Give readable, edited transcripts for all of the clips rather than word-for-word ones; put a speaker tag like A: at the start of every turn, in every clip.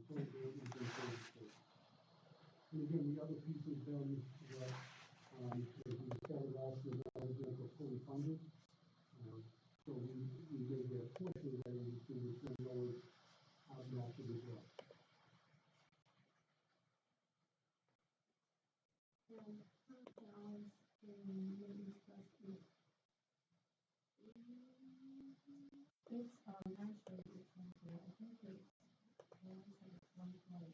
A: full maintenance and service station. And again, the other piece has been that, as we discovered last year, that was fully funded. So we did get a portion of that agency, which then lowered our matching as well.
B: And current balance in maintenance trust is it's actually it's I think it's one point.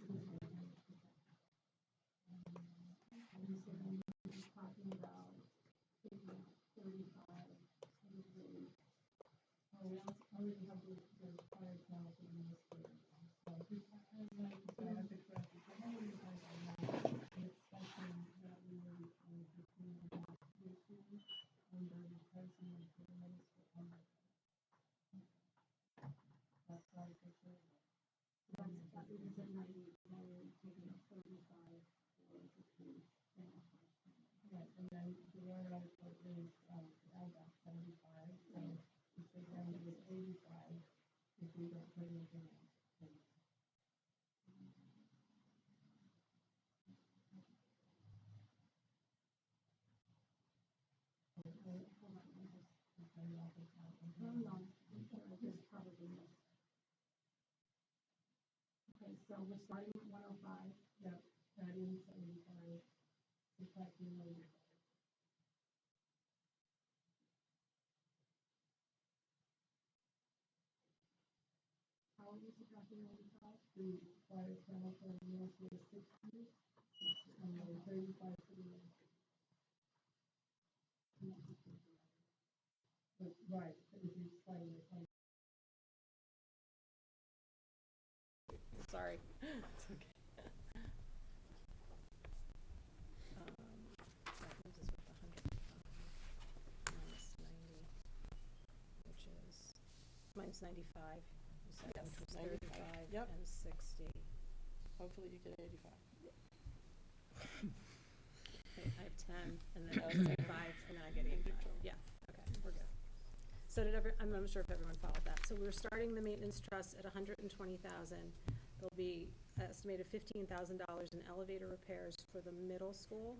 B: And you said I'm talking about taking out 35. Oh, we already have the fire panel for the ministry. So I have to correct it. I know you guys are not expecting that we will be paying $15.5 this year under the president for the ministry. That's right for sure. That's that is a 90 taking up 35 for the two. Right, and then the warrant article is add back 75. So if they down to 85, if we don't put anything else. Hold on, let me just turn it off and count. No, I just probably missed. Okay, so we're starting at 105. Yep, add in 75, subtracting 95. How are we subtracting 95? The fire panel for the ministry is 600, and then 35 for the ministry. But, right, but if you're sliding the time.
C: Sorry. It's okay. That leaves us with 105 minus 90, which is minus 95. You said,
D: Yes,
C: which was
D: 95.
C: 35
D: Yep.
C: and 60.
D: Hopefully you get 85.
C: Okay, I have 10, and then I was 85, and then I get 85. Yeah, okay, we're good. So I'm not sure if everyone followed that. So we're starting the maintenance trust at $120,000. There'll be estimated $15,000 in elevator repairs for the middle school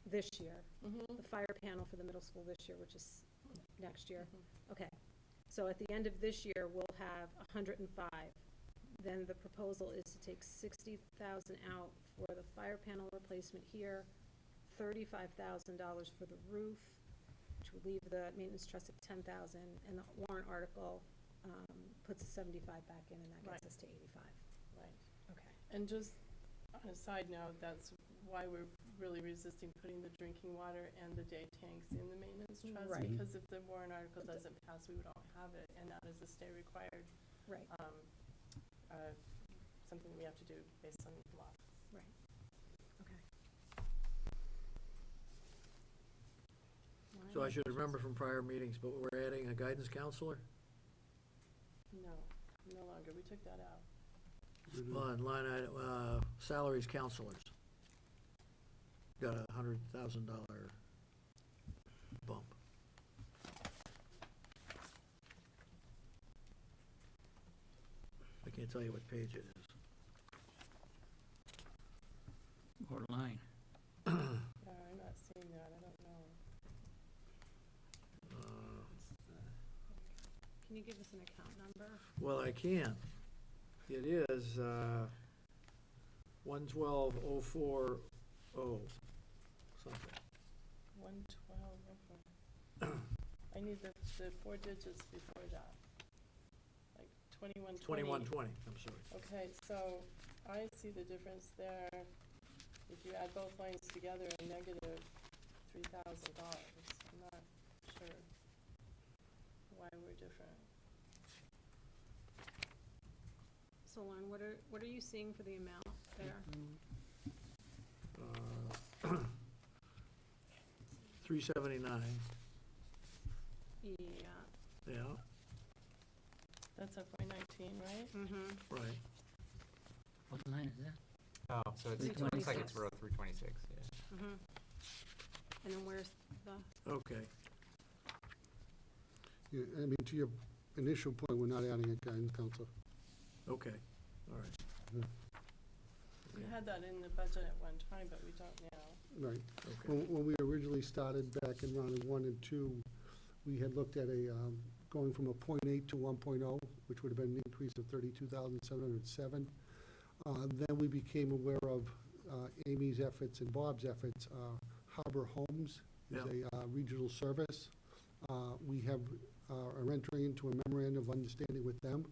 C: this year. The fire panel for the middle school this year, which is next year. Okay, so at the end of this year, we'll have 105. Then the proposal is to take 60,000 out for the fire panel replacement here, $35,000 for the roof, which will leave the maintenance trust at 10,000, and the warrant article puts 75 back in, and that gets us to 85.
D: Right.
C: Okay.
D: And just on a side note, that's why we're really resisting putting the drinking water and the day tanks in the maintenance trust.
C: Right.
D: Because if the warrant article doesn't pass, we don't have it, and that is a state required.
C: Right.
D: Something we have to do based on law.
C: Right. Okay.
E: So I should remember from prior meetings, but we're adding a guidance counselor?
D: No, no longer. We took that out.
E: Line item, salaries counselors. Got a $100,000 bump. I can't tell you what page it is.
F: Or line.
D: I'm not seeing that. I don't know.
C: Can you give us an account number?
E: Well, I can. It is 112,040 something.
D: 112. I need the 4 digits before that. Like 2120.
E: 2120, I'm sorry.
D: Okay, so I see the difference there. If you add both lines together, a negative $3,000. I'm not sure why we're different.
C: So Lauren, what are you seeing for the amount there?
E: 379.
C: Yeah.
E: Yeah,
D: That's FY19, right?
C: Mm-hmm.
E: right.
F: What line is that?
G: Oh, so it looks like it's
C: 326.
G: row 326, yeah.
C: Mm-hmm. And then where's the?
E: Okay.
A: Yeah, I mean, to your initial point, we're not adding a guidance counselor.
E: Okay, all right,
D: We had that in the budget at one time, but we don't now.
A: Right.
E: okay.
A: When we originally started back in round 1 and 2, we had looked at going from a .8 to 1.0, which would have been an increase of 32,707. Then we became aware of Amy's efforts and Bob's efforts. Harbor Homes is
E: Yeah.
A: a regional service. We are entering into a memorandum of understanding with them,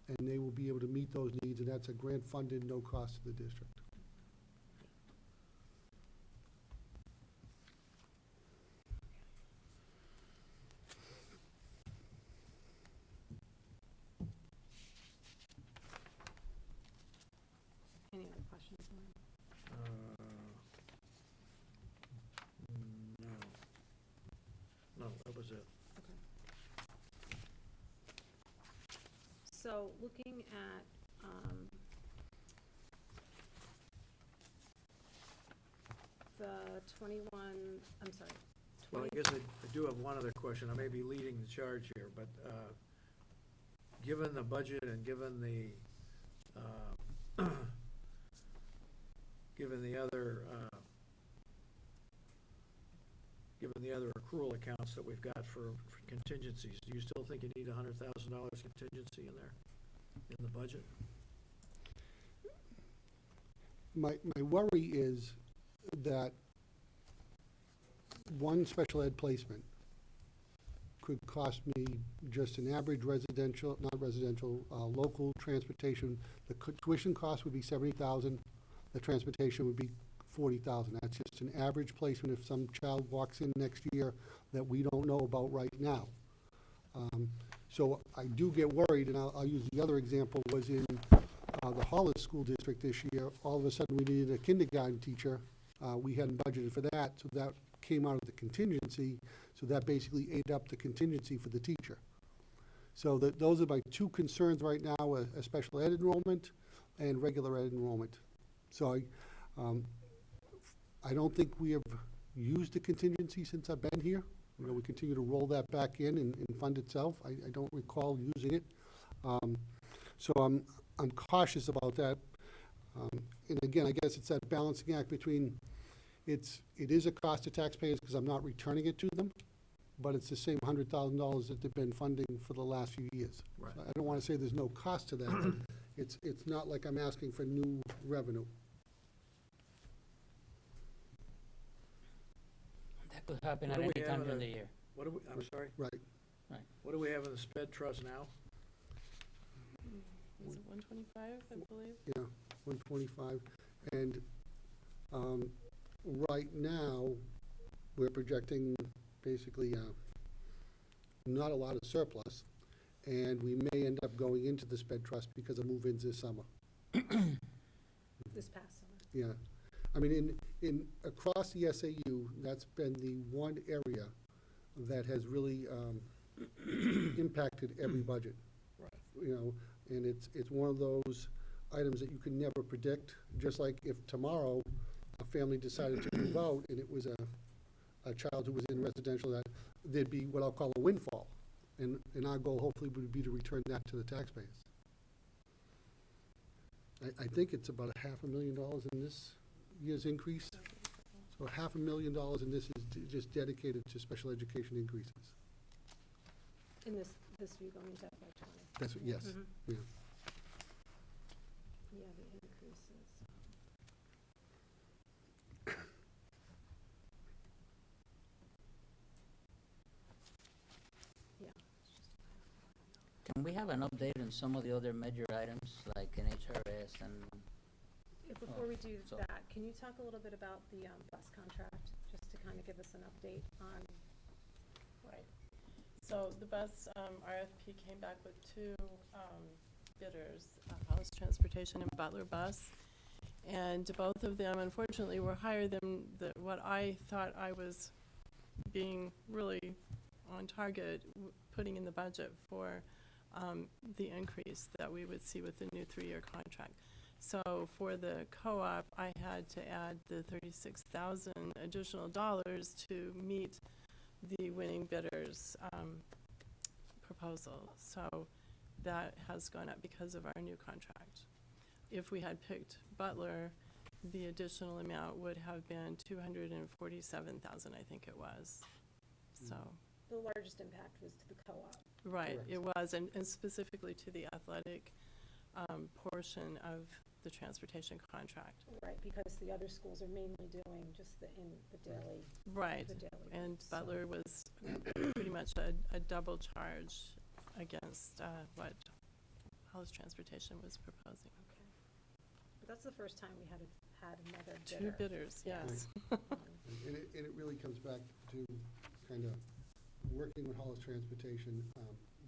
A: and they will be able to meet those needs, and that's a grant-funded, no cost to the district.
C: Any other questions, Lauren?
E: No. No, that was it.
C: Okay. So looking at, the 21, I'm sorry,
E: Well, I guess I do have one other question. I may be leading the charge here, but given the budget and given the other accrual accounts that we've got for contingencies, do you still think you need $100,000 contingency in there, in the budget?
A: My worry is that one special ed placement could cost me just an average local transportation. The tuition cost would be $70,000, the transportation would be $40,000. That's just an average placement if some child walks in next year that we don't know about right now. So I do get worried, and I'll use the other example, was in the Hollis School District this year. All of a sudden, we needed a kindergarten teacher. We hadn't budgeted for that, so that came out of the contingency, so that basically ate up the contingency for the teacher. So those are my two concerns right now, a special ed enrollment and regular ed enrollment. So I don't think we have used the contingency since I've been here. You know, we continue to roll that back in and fund itself. I don't recall using it. So I'm cautious about that. And again, I guess it's that balancing act between it is a cost to taxpayers because I'm not returning it to them, but it's the same $100,000 that they've been funding for the last few years.
E: Right.
A: So I don't want to say there's no cost to that, but it's not like I'm asking for new revenue.
F: That could happen
E: What
F: at
E: do we
F: any
E: have
F: time
E: in
F: during
E: the-
F: the year.
E: I'm sorry?
A: Right.
E: What do we have in the sped trust now?
D: Is it 125, I believe?
A: Yeah, 125. And right now, we're projecting basically not a lot of surplus, and we may end up going into the sped trust because of move-ins this summer.
C: This past summer?
A: Yeah. I mean, in across the SAU, that's been the one area that has really impacted every budget.
E: Right.
A: You know, and it's one of those items that you can never predict, just like if tomorrow a family decided to move out and it was a child who was in residential, that there'd be what I'll call a windfall. And our goal hopefully would be to return that to the taxpayers. I think it's about $500,000 in this year's increase. So $500,000 in this is just dedicated to special education increases.
C: In this view going into FY '20?
A: That's what, yes,
C: Mhm.
A: yeah.
C: Yeah, the increases. Yeah. it's just
F: Can we have an update on some of the other major items, like NHRS and,
C: Yeah, before we do
F: so-
C: that, can you talk a little bit about the bus contract, just to kind of give us an update on?
D: Right. So the bus RFP came back with two bidders, Hollis Transportation and Butler Bus. And both of them, unfortunately, were higher than what I thought I was being really on target, putting in the budget for the increase that we would see with the new 3-year contract. So for the co-op, I had to add the $36,000 additional dollars to meet the winning bidder's proposal. So that has gone up because of our new contract. If we had picked Butler, the additional amount would have been 247,000, I think it was. So,
C: The largest impact was to the co-op.
D: right,
A: Correct.
D: it was, and specifically to the athletic portion of the transportation contract.
C: Right, because the other schools are mainly doing just the daily.
D: Right,
C: The daily
D: and
C: rates, so-
D: Butler was pretty much a double charge against what Hollis Transportation was proposing.
C: Okay. But that's the first time we had another bidder.
D: Two bidders, yes.
A: And it really comes back to kind of working with Hollis Transportation,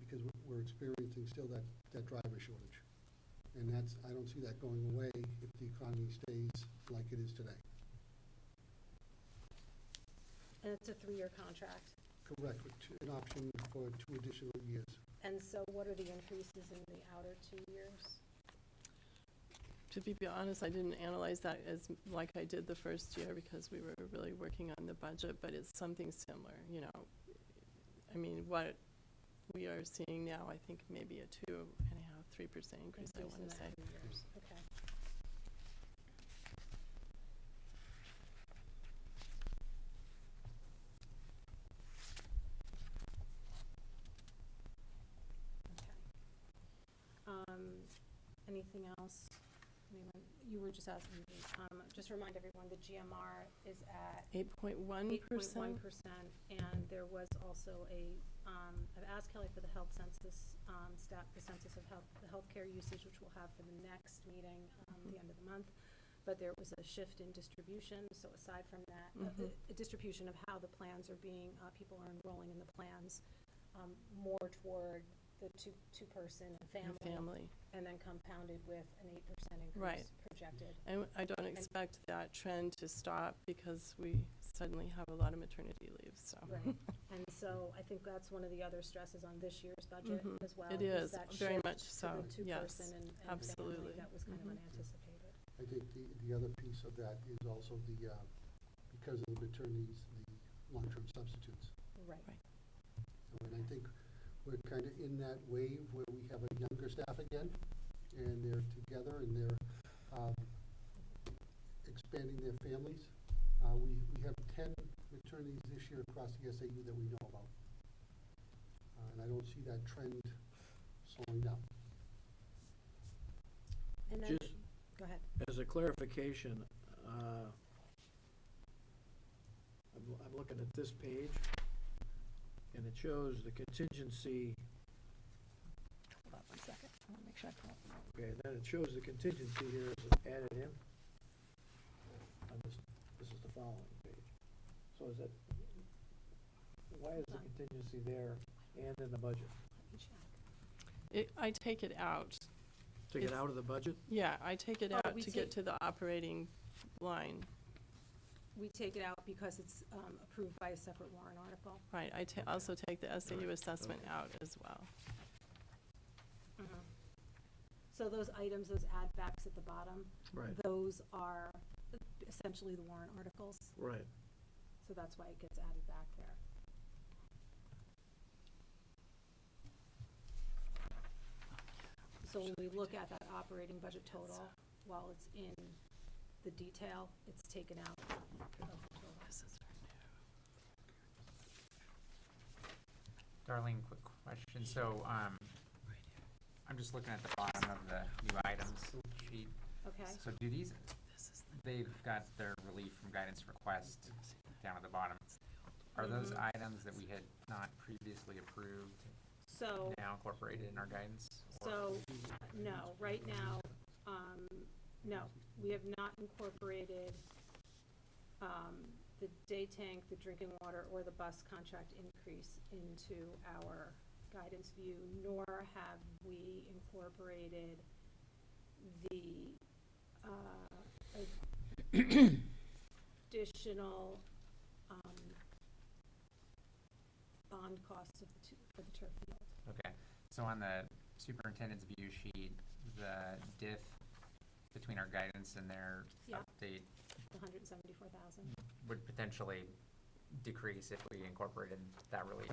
A: because we're experiencing still that driver shortage. And I don't see that going away if the economy stays like it is today.
C: And it's a 3-year contract.
A: Correct, with an option for 2 additional years.
C: And so what are the increases in the outer 2 years?
D: To be honest, I didn't analyze that as like I did the first year because we were really working on the budget, but it's something similar, you know. I mean, what we are seeing now, I think maybe a 2.5%, 3% increase, I
C: Increase in
D: want to say.
C: the 2 years, okay. Okay. Anything else? Anyone, you were just asking me, just remind everyone, the GMR is at
D: 8.1%?
C: 8.1%, and there was also I've asked Kelly for the health census, the census of the healthcare usage, which we'll have for the next meeting, the end of the month. But there was a shift in distribution, so aside from that, a distribution of how the plans are being, people are enrolling in the plans, more toward the two-person family, and then compounded with an 8%
D: Right.
C: increase projected.
D: And I don't expect that trend to stop because we suddenly have a lot of maternity leave, so.
C: Right, and so I think that's one of the other stresses on this year's budget
D: Mhm.
C: as well.
D: It is,
C: that
D: very
C: shift
D: much
C: to
D: so,
C: the
D: yes,
C: two-person and
D: absolutely.
C: family that was kind of
D: Mhm.
C: unanticipated.
A: I think the other piece of that is also because of the maternities, the long-term substitutes.
C: Right.
D: Right.
A: And I think we're kind of in that wave where we have a younger staff again, and they're together and they're expanding their families. We have 10 maternities this year across the SAU that we know about. And I don't see that trend slowing down.
C: And then,
E: Just
C: go ahead.
E: as a clarification, I'm looking at this page, and it shows the contingency,
C: Hold on 1 second, I want to make sure I call it.
E: okay, then it shows the contingency here is added in. This is the following page. So is that, why is the contingency there and in the budget?
C: Let me check.
D: I take it out.
E: Take it
D: It's-
E: out of the budget?
D: Yeah, I take it
C: Oh,
D: out
C: we
D: to get
C: take-
D: to the operating line.
C: We take it out because it's approved by a separate warrant article.
D: Right, I also take the SAU assessment out as well.
C: So those items, those add backs at the bottom,
E: Right.
C: those are essentially the warrant articles.
E: Right.
C: So that's why it gets added back there. So when we look at that operating budget total, while it's in the detail, it's taken out of the total.
G: Darlene, quick question. So, I'm just looking at the bottom of the new items sheet.
C: Okay,
G: So do these, they've got their relief from guidance request down at the bottom. Are those items that we had not previously approved
C: so,
G: now incorporated in our guidance? Or-
C: so, no, right now, no, we have not incorporated, the day tank, the drinking water, or the bus contract increase into our guidance view, nor have we incorporated the, additional, bond costs of for the turf field.
G: Okay, so on the superintendent's view sheet, the diff between our guidance and their
C: Yeah.
G: update
C: The 174,000.
G: would potentially decrease if we incorporated that relief.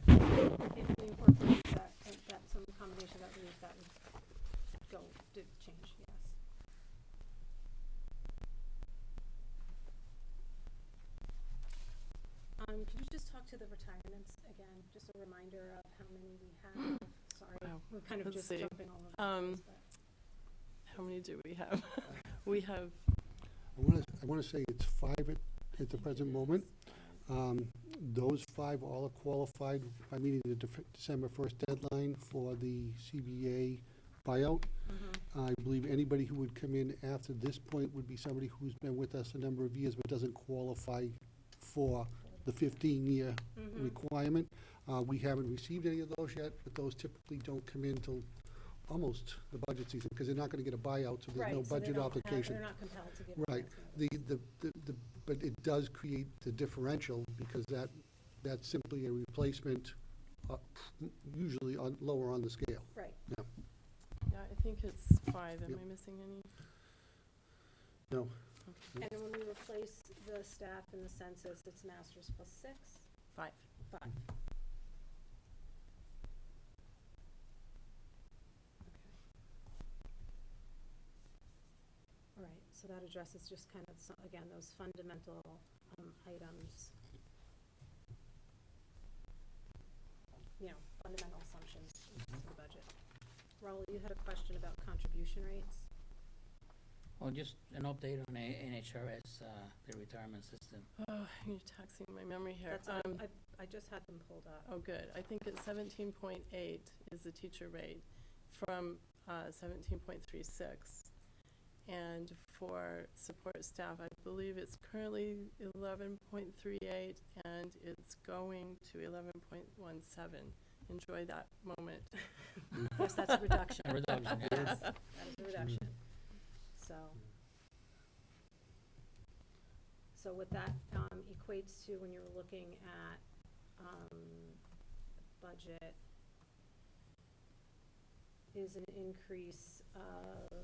C: If we incorporate that some combination of that relief, that did change, yes. Could you just talk to the retirements again, just a reminder of how many we have? Sorry,
D: Wow.
C: we're kind of
D: Let's
C: just
D: see.
C: jumping all over the place, but.
D: How many do we have? We have,
A: I wanna say it's 5 at the present moment. Those 5 all are qualified by meeting the December 1st deadline for the CBA buyout. I believe anybody who would come in after this point would be somebody who's been with us a number of years but doesn't qualify for the 15-year requirement. We haven't received any of those yet, but those typically don't come in till almost the budget season, because they're not gonna get a buyout, so there's no
C: Right, so they
A: budget
C: don't have-
A: application.
C: They're not compelled to give.
A: Right. But it does create the differential, because that's simply a replacement, usually lower on the scale.
C: Right.
D: yeah, I think it's 5. Am
A: Yep.
D: I missing any?
A: No,
D: Okay.
C: And then when we replace the staff in the census, it's masters plus 6,
D: 5.
C: 5. All right, so that addresses just kind of, again, those fundamental items. You know, fundamental assumptions to the budget. Raul, you had a question about contribution rates?
F: Well, just an update on NHRS, the retirement system.
D: Oh, you're taxing my memory here.
C: That's, I just had them pulled up.
D: Oh, good. I think it's 17.8 is the teacher rate from 17.36. And for support staff, I believe it's currently 11.38 and it's going to 11.17. Enjoy that moment.
C: Yes, that's a reduction.
F: A reduction, yeah.
C: Yes, that is a reduction. So what that equates to when you're looking at budget is an increase of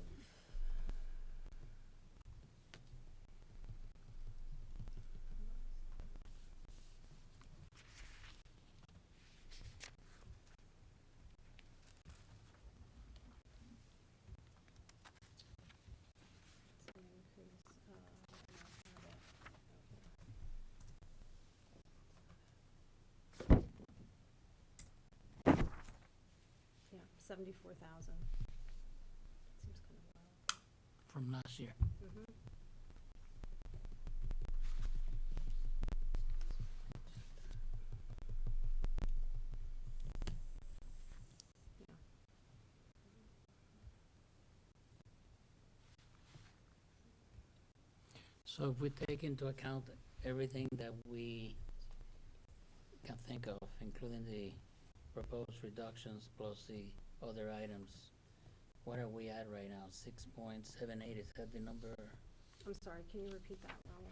C: yeah, 74,000. Seems kind of low.
F: From last year.
C: Mm-hmm. Yeah.
F: So if we take into account everything that we can think of, including the proposed reductions plus the other items, what are we at right now? 6.78, is that the number?
C: I'm sorry, can you repeat that, Raul?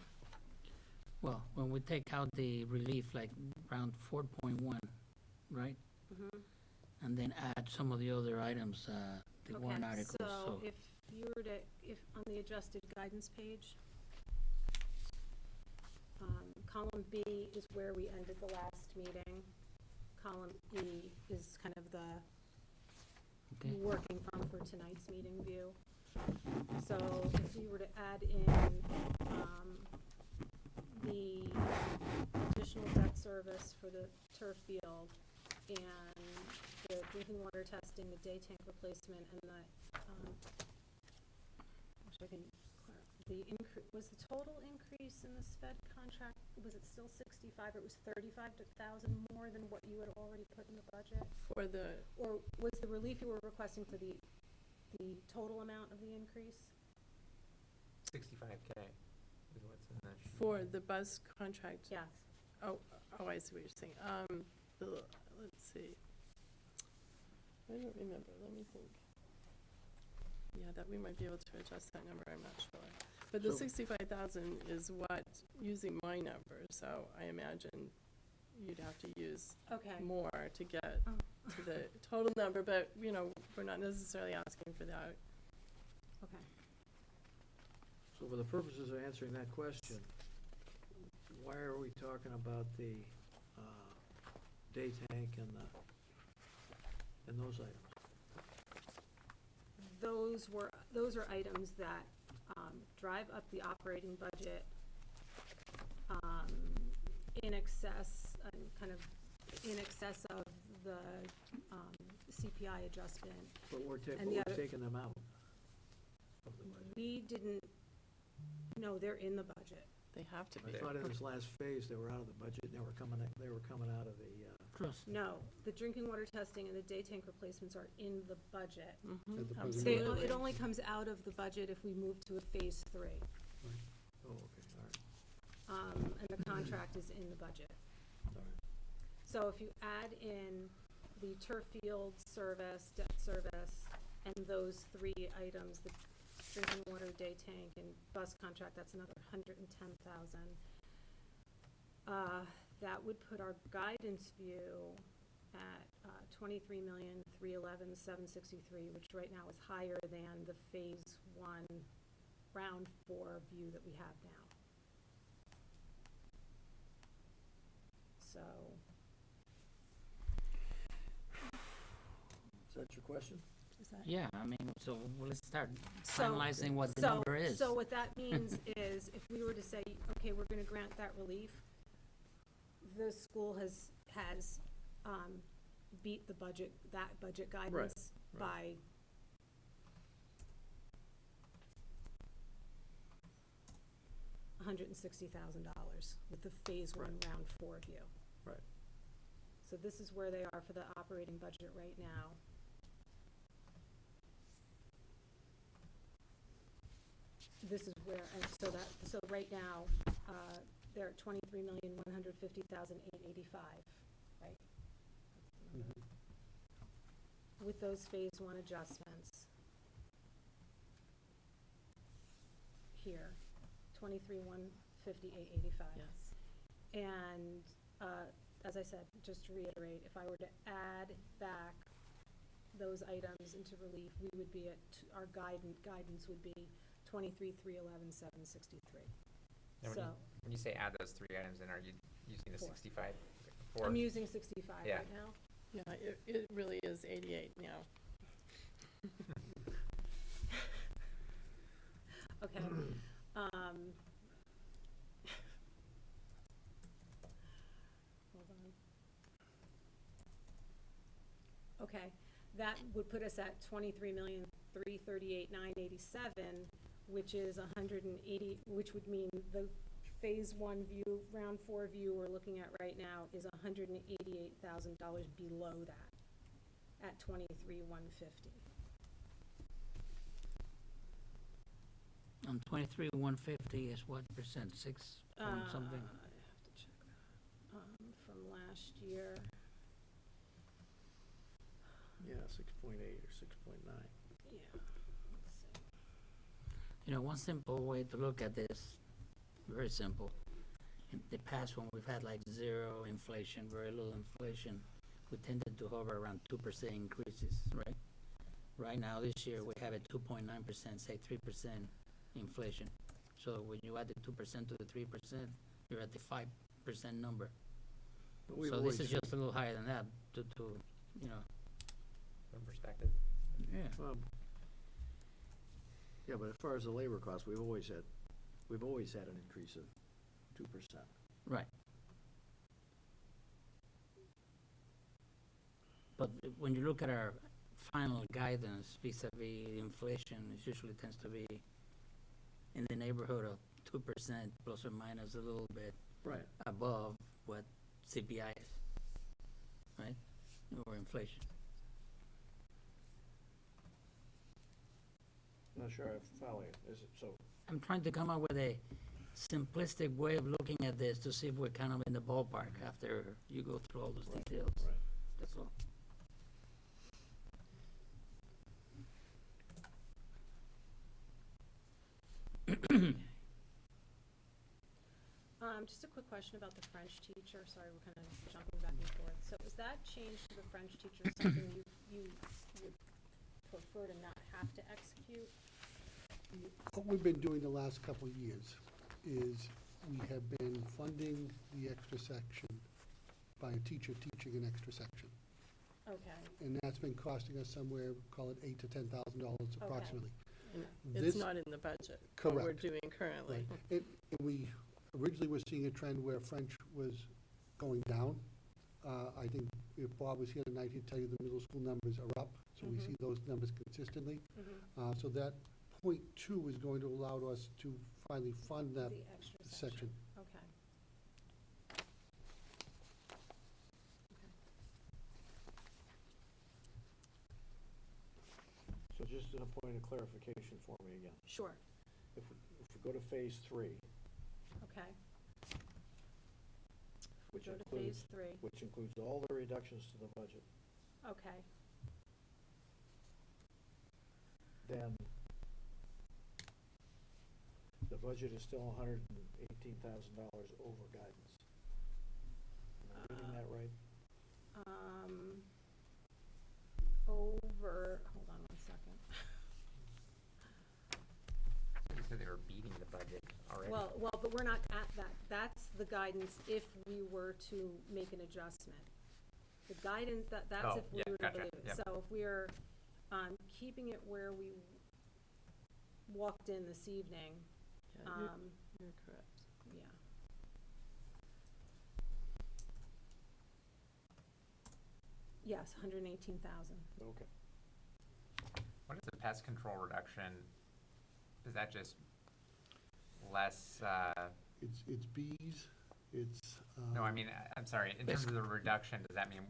F: Well, when we take out the relief, like around 4.1, right?
C: Mm-hmm.
F: And then add some of the other items, the warrant articles,
C: So if you were to, if on the adjusted guidance page, column B is where we ended the last meeting. Column E is kind of the
F: Okay.
C: working from for tonight's meeting view. So if we were to add in the additional debt service for the turf field and the drinking water testing, the day tank replacement, and was the total increase in the sped contract, was it still 65, or it was 35,000 more than what you had already put in the budget?
D: For the,
C: Or was the relief you were requesting for the total amount of the increase?
G: 65K is what's in that sheet.
D: for the bus contract?
C: Yes.
D: Oh, I see what you're saying. Let's see. I don't remember. Let me think. Yeah, that we might be able to adjust that number. I'm not sure. But the
E: So-
D: 65,000 is what, using my number, so I imagine you'd have to use
C: Okay.
D: more to get
C: Oh.
D: to the total number, but, you know, we're not necessarily asking for that.
C: Okay.
E: So for the purposes of answering that question, why are we talking about the day tank and those items?
C: Those are items that drive up the operating budget in excess, in excess of the CPI adjustment.
E: But we're
C: And the other-
E: taking them out of the budget.
C: We didn't, no, they're in the budget.
D: They have to
E: I
D: be.
E: thought in this last phase, they were out of the budget, and they were coming out of the,
F: Trust.
C: No, the drinking water testing and the day tank replacements are in the budget.
D: Mhm,
A: At the present
D: absolutely.
C: It only comes out of the budget if we move to a phase 3.
E: oh, okay, all right,
C: And the contract is in the budget.
E: all right.
C: So if you add in the turf field service, debt service, and those 3 items, the drinking water, day tank, and bus contract, that's another 110,000. That would put our guidance view at 23,311,763, which right now is higher than the phase 1, round 4 view that we have now. So,
E: Is that your question?
C: is that?
F: Yeah, I mean, so let's start
C: So-
F: finalizing what the number is.
C: So what that means is, if we were to say, okay, we're gonna grant that relief, the school has beat the budget, that budget guidance
E: right.
C: by $160,000 with the phase 1,
E: Right.
C: round 4 view.
E: Right.
C: So this is where they are for the operating budget right now. This is where, and so right now, they're at 23,150,885, right? With those phase 1 adjustments here, 23,150,885.
D: Yes.
C: And, as I said, just to reiterate, if I were to add back those items into relief, we would be at, our guidance would be 23,311,763.
G: Now,
C: So,
G: when you say add those 3 items in, are you using the
C: 4.
G: 65?
C: I'm using 65
G: Yeah.
C: right now.
D: Yeah, it really is 88 now.
C: Okay. Hold on. Okay, that would put us at 23,338,987, which is 180, which would mean the phase 1 view, round 4 view we're looking at right now is $188,000 below that, at 23,150.
F: On 23,150 is what percent? 6 point something?
C: I have to check that. From last year.
E: Yeah, 6.8 or 6.9.
C: Yeah, let's see.
F: You know, one simple way to look at this, very simple. In the past, when we've had like 0 inflation, very little inflation, we tended to hover around 2% increases, right? Right now, this year, we have a 2.9%, say 3% inflation. So when you add the 2% to the 3%, you're at the 5% number.
E: But we've
F: So
E: always,
F: this is just a little higher than that to, you know,
G: From perspective.
F: yeah.
E: yeah, but as far as the labor costs, we've always had an increase of 2%.
F: Right. But when you look at our final guidance vis-a-vis inflation, it usually tends to be in the neighborhood of 2% plus or minus a little bit
E: Right.
F: above what CPI is, right? Or inflation.
E: Not sure I follow you. Is it so?
F: I'm trying to come up with a simplistic way of looking at this to see if we're kind of in the ballpark after you go through all those
E: Right,
F: details.
E: right.
F: That's all.
C: Just a quick question about the French teacher. Sorry, we're kind of jumping back and forth. So is that change to the French teacher something you would prefer to not have to execute?
A: What we've been doing the last couple of years is we have been funding the extra section by a teacher teaching an extra section.
C: Okay,
A: And that's been costing us somewhere, call it $8,000 to $10,000 approximately.
D: And
A: This-
D: it's not in the budget, what we're
A: Correct.
D: doing currently.
A: Right. And we originally were seeing a trend where French was going down. I think if Bob was here tonight, he'd tell you the middle school numbers are up, so we
C: Mhm.
A: see those numbers consistently.
C: mhm.
A: So that .2 is going to allow us to finally fund that
C: The extra
A: section.
C: Okay.
E: So just a point of clarification for me again.
C: Sure,
E: If we go to phase 3,
C: okay.
E: which
C: Go to
E: includes,
C: phase 3,
E: which includes all the reductions to the budget,
C: okay.
E: then the budget is still $118,000 over guidance. Am I reading that right?
C: Over, hold on one second.
G: You said they were beating the budget already.
C: Well, but we're not at that. That's the guidance if we were to make an adjustment. The guidance, that's
G: Oh,
C: if we
G: yeah,
C: were to
G: gotcha,
C: leave it.
G: yep.
C: So if we're, keeping it where we walked in this evening,
D: Yeah, you're correct.
C: yeah. Yes, 118,000.
E: Okay.
G: What is the pest control reduction? Is that just less,
A: It's bees, it's.
G: no, I mean, I'm sorry, in terms of the reduction, does that mean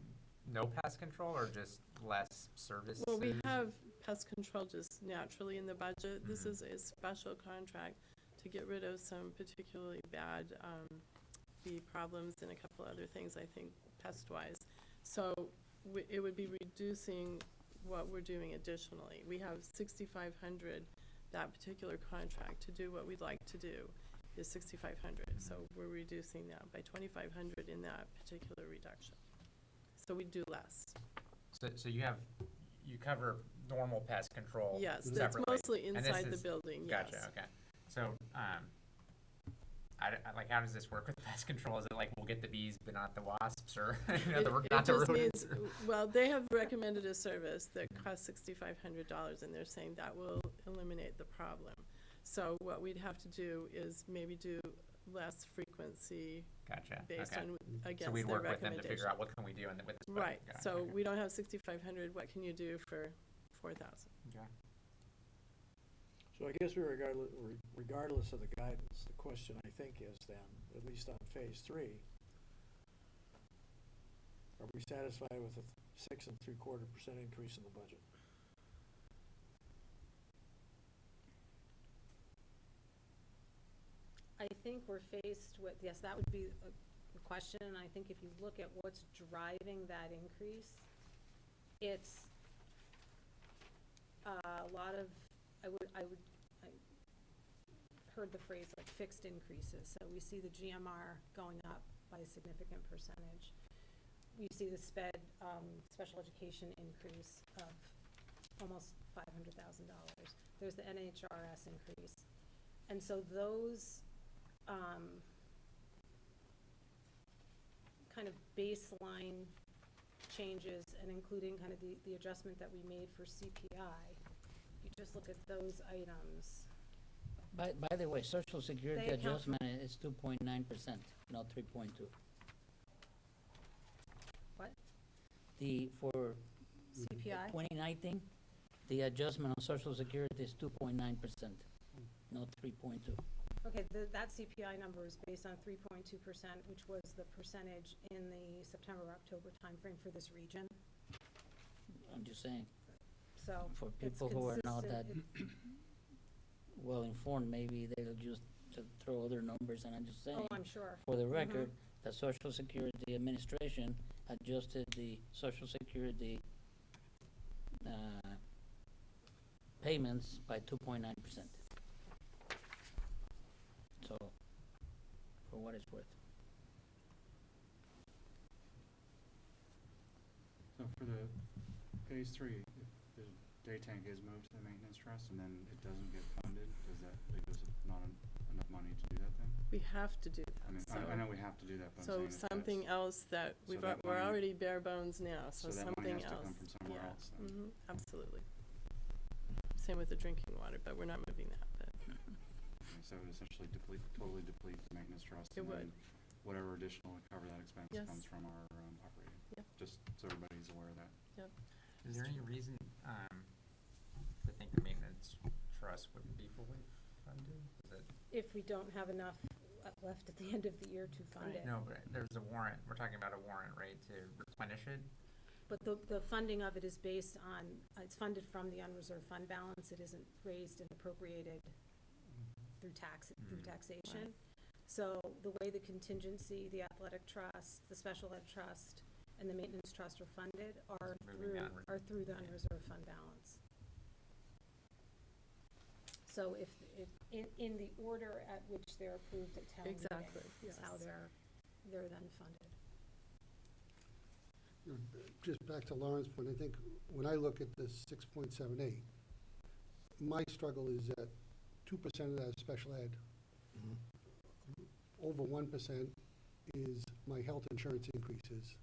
G: no pest control or just less services?
D: Well, we have pest control just naturally in the budget. This
G: Mhm.
D: is a special contract to get rid of some particularly bad bee problems and a couple other things, I think, pest-wise. So it would be reducing what we're doing additionally. We have 6,500, that particular contract, to do what we'd like to do is 6,500. So we're reducing that by 2,500 in that particular reduction. So we do less.
G: So you cover normal pest control
D: Yes, that's
G: separately.
D: mostly
G: And this
D: inside the
G: is-
D: building, yes.
G: Gotcha, okay. So, like, how does this work with pest control? Is it like we'll get the bees but not the wasps, or,
D: It
G: not the
D: just
G: rodents?
D: means, well, they have recommended a service that costs $6,500, and they're saying that will eliminate the problem. So what we'd have to do is maybe do less frequency
G: Gotcha,
D: based
G: okay.
D: on,
G: So
D: against
G: we'd
D: their
G: work with them to
D: recommendation.
G: figure out what can we do with this budget.
D: Right,
G: Gotcha,
D: so
G: okay.
D: we don't have 6,500, what can you do for 4,000?
G: Okay.
E: So I guess regardless of the guidance, the question I think is then, at least on phase 3, are we satisfied with a 6.75% increase in the budget?
C: I think we're faced with, yes, that would be a question, and I think if you look at what's driving that increase, it's a lot of, I heard the phrase like fixed increases, so we see the GMR going up by a significant percentage. We see the special education increase of almost $500,000. There's the NHRS increase. And so those kind of baseline changes, and including kind of the adjustment that we made for CPI, you just look at those items.
F: By the way, Social Security
C: They account for-
F: adjustment is 2.9%, not 3.2.
C: What?
F: For
C: CPI?
F: 2019, the adjustment on Social Security is 2.9%, not 3.2.
C: Okay, that CPI number is based on 3.2%, which was the percentage in the September-October timeframe for this region.
F: I'm just saying,
C: So
F: for
C: it's
F: people who are not that
C: consistent.
F: well informed, maybe they'll just throw other numbers, and I'm just saying.
C: Oh, I'm sure.
F: For the record, the Social Security Administration adjusted the Social Security payments by 2.9%. So, for what it's worth.
H: So for the phase 3, if the day tank is moved to the maintenance trust and then it doesn't get funded, does that, it goes to not enough money to do that then?
D: We have to do
H: I mean,
D: that,
H: I know we have to do that, but I'm
D: so
H: saying if
D: something
H: that's,
D: else that
H: so
D: we've,
H: that
D: we're
H: money-
D: already bare bones now, so
H: so that money
D: something
H: has to
D: else.
H: come from somewhere
D: Yeah.
H: else then.
D: Mm-hmm, absolutely. Same with the drinking water, but we're not moving that, but
H: Okay, so it would essentially totally deplete the maintenance trust.
D: It
H: and
D: would.
H: then whatever additional to cover that expense
D: Yes.
H: comes from our operating.
D: Yep.
H: Just so everybody's aware of that.
G: Is there any reason, to think the maintenance trust wouldn't be fully funded? Is it,
C: If we don't have enough left at the end of the year to fund it.
G: no, but there's a warrant, we're talking about a warrant, right, to replenish it?
C: But the funding of it is based on, it's funded from the unreserved fund balance. It isn't raised and appropriated through taxation. So the way the contingency, the athletic trust, the special ed trust, and the maintenance trust are funded are
G: Moving
C: through the unreserved fund balance. So if in the order at which they're approved at town meeting,
D: exactly,
C: is how
D: yes.
C: they're then funded.
A: You know, just back to Lauren's point, I think when I look at this 6.78, my struggle is that 2% of that is special ed. Over 1% is my health insurance increases,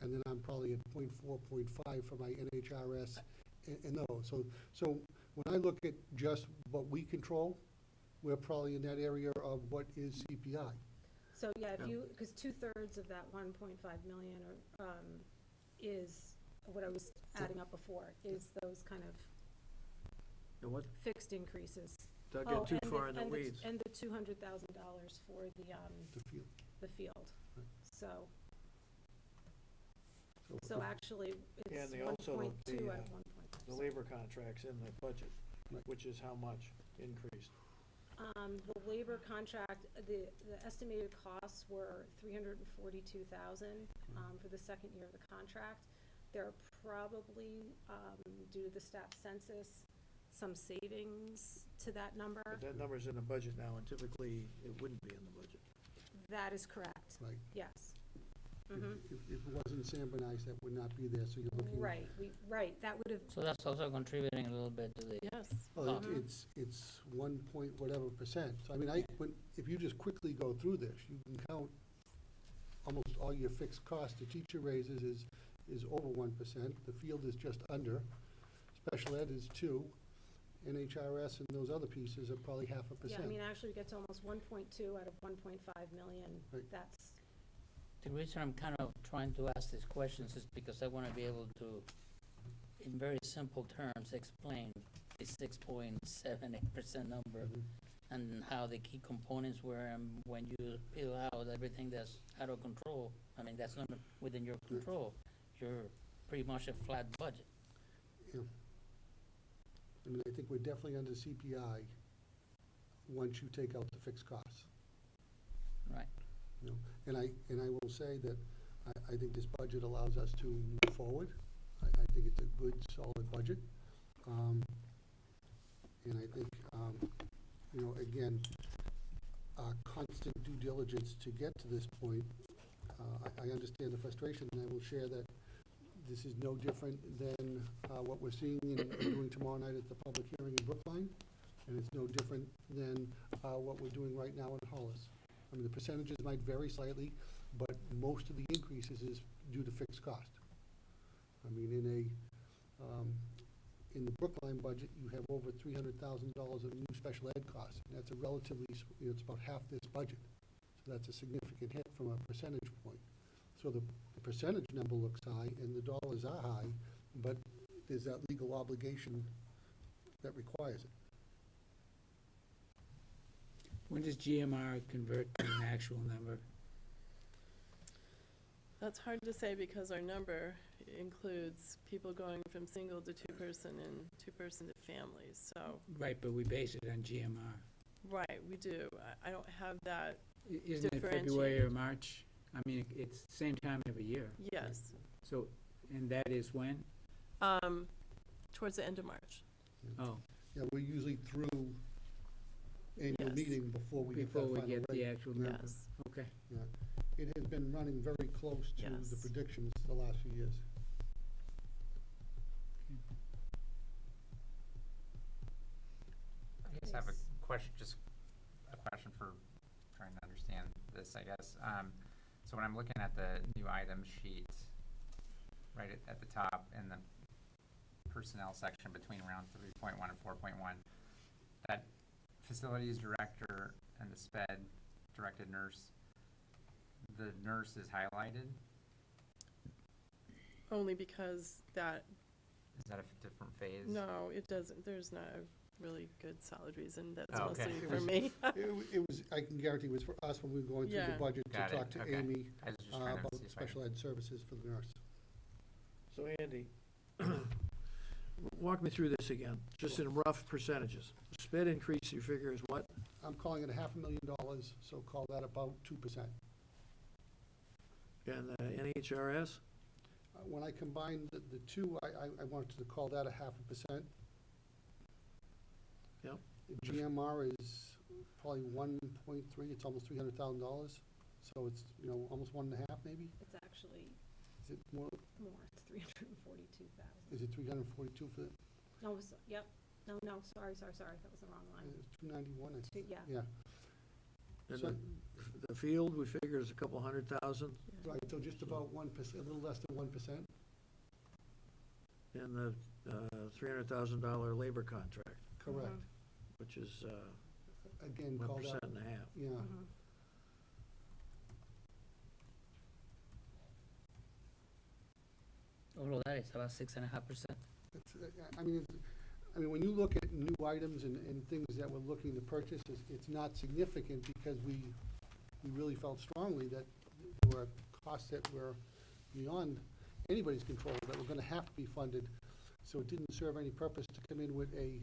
A: and then I'm probably at 0.4, 0.5 for my NHRS and those. So when I look at just what we control, we're probably in that area of what is CPI.
C: So, yeah, if
E: Yeah.
C: you, because 2/3 of that 1.5 million is, what I was adding up before, is those kind of
E: You know what,
C: fixed increases.
E: don't
C: Oh,
E: get too
C: and
E: far in the weeds.
C: And the $200,000 for
A: The field.
C: the field.
A: Right.
C: So
A: So
C: actually,
E: And
C: it's
E: they also,
C: 1.2
E: the,
C: at 1.5.
E: The labor contracts in the budget,
A: Right.
E: which is how much increased?
C: The labor contract, the estimated costs were $342,000 for the second year of the contract. There are probably, due to the staff census, some savings to that number.
E: But that number's in the budget now, and typically it wouldn't be in the budget.
C: That is correct,
A: Right.
C: yes.
A: If
C: Mhm.
A: if it wasn't Sanbornized, that would not be there, so you're looking.
C: Right, that would have,
F: So that's also contributing a little bit to the,
D: Yes,
A: Well,
C: Mhm.
A: it's 1 point whatever percent. So I mean, if you just quickly go through this, you can count almost all your fixed costs. The teacher raises is over 1%, the field is just under, special ed is 2, NHRS and those other pieces are probably 0.5%.
C: yeah, I mean, actually, we get to almost 1.2 out of 1.5 million.
A: Right.
C: That's,
F: the reason I'm kind of trying to ask these questions is because I want to be able to, in very simple terms, explain the 6.78% number
A: Mhm.
F: and how the key components were, and when you peel out everything that's out of control, I mean, that's not within your control. You're pretty much a flat budget.
A: Yeah. I mean, I think we're definitely under CPI once you take out the fixed costs.
F: Right.
A: You know, and I will say that I think this budget allows us to move forward. I think it's a good, solid budget. And I think, you know, again, constant due diligence to get to this point. I understand the frustration, and I will share that this is no different than what we're seeing and doing tomorrow night at the public hearing in Brookline, and it's no different than what we're doing right now in Hollis. I mean, the percentages might vary slightly, but most of the increases is due to fixed cost. I mean, in the Brookline budget, you have over $300,000 of new special ed costs, and that's a relatively, you know, it's about half this budget. So that's a significant hit from a percentage point. So the percentage number looks high, and the dollars are high, but there's that legal obligation that requires it.
I: When does GMR convert to an actual number?
D: that's hard to say because our number includes people going from single to two-person and two-person to families, so,
I: Right, but we base it on GMR.
D: right, we do. I don't have that,
I: Isn't it February or March? I mean, it's the same time every year.
D: yes.
I: So, and that is when?
D: Towards the end of March.
I: Oh,
A: Yeah, we're usually through annual
D: Yes.
A: meeting before we get that
I: before we
A: final
I: get the
A: rate.
I: actual number.
D: Yes.
I: Okay.
A: Yeah. It has been running very close to the
D: Yes.
A: predictions the last few years.
G: I just have a question, just a question for trying to understand this, I guess. So when I'm looking at the new item sheet, right at the top in the personnel section between round 3.1 and 4.1, that facilities director and the sped directed nurse, the nurse is highlighted.
D: Only because that,
G: Is that a different phase?
D: no, it doesn't, there's not a really good solid reason, that's
G: Oh, okay.
D: mostly
A: It
D: for
A: was-
D: me.
A: It was, I can guarantee it was for us when we were going through the
D: Yeah.
A: budget to
G: Got it,
A: talk to
G: okay.
A: Amy
G: I was just trying to
A: about
G: see if I
A: special ed services for the nurse.
E: So Andy, walk me through this again, just in rough percentages. Sped increase, you figure is what?
A: I'm calling it $500,000, so call that about 2%.
E: And the NHRS?
A: When I combine the two, I wanted to call that a 0.5%.
E: Yep.
A: The GMR is probably 1.3, it's almost $300,000, so it's, almost 1.5 maybe?
C: It's actually
A: Is it more,
C: more, it's 342,000.
A: is it 342 for,
C: No, yep, no, sorry, that was the wrong line.
A: it's 291, I think.
C: Yeah,
A: Yeah,
E: And
A: So-
E: the field, we figure is a couple $100,000,
A: right, so just about 1%, a little less than 1%.
E: and the $300,000 labor contract,
A: Correct.
E: which is
A: Again, call
E: 1%
A: that,
E: and a half.
A: yeah.
C: Mhm.
F: All of that is about 6.5%.
A: It's, I mean, when you look at new items and things that we're looking to purchase, it's not significant because we really felt strongly that there were costs that were beyond anybody's control, that were gonna have to be funded. So it didn't serve any purpose to come in with a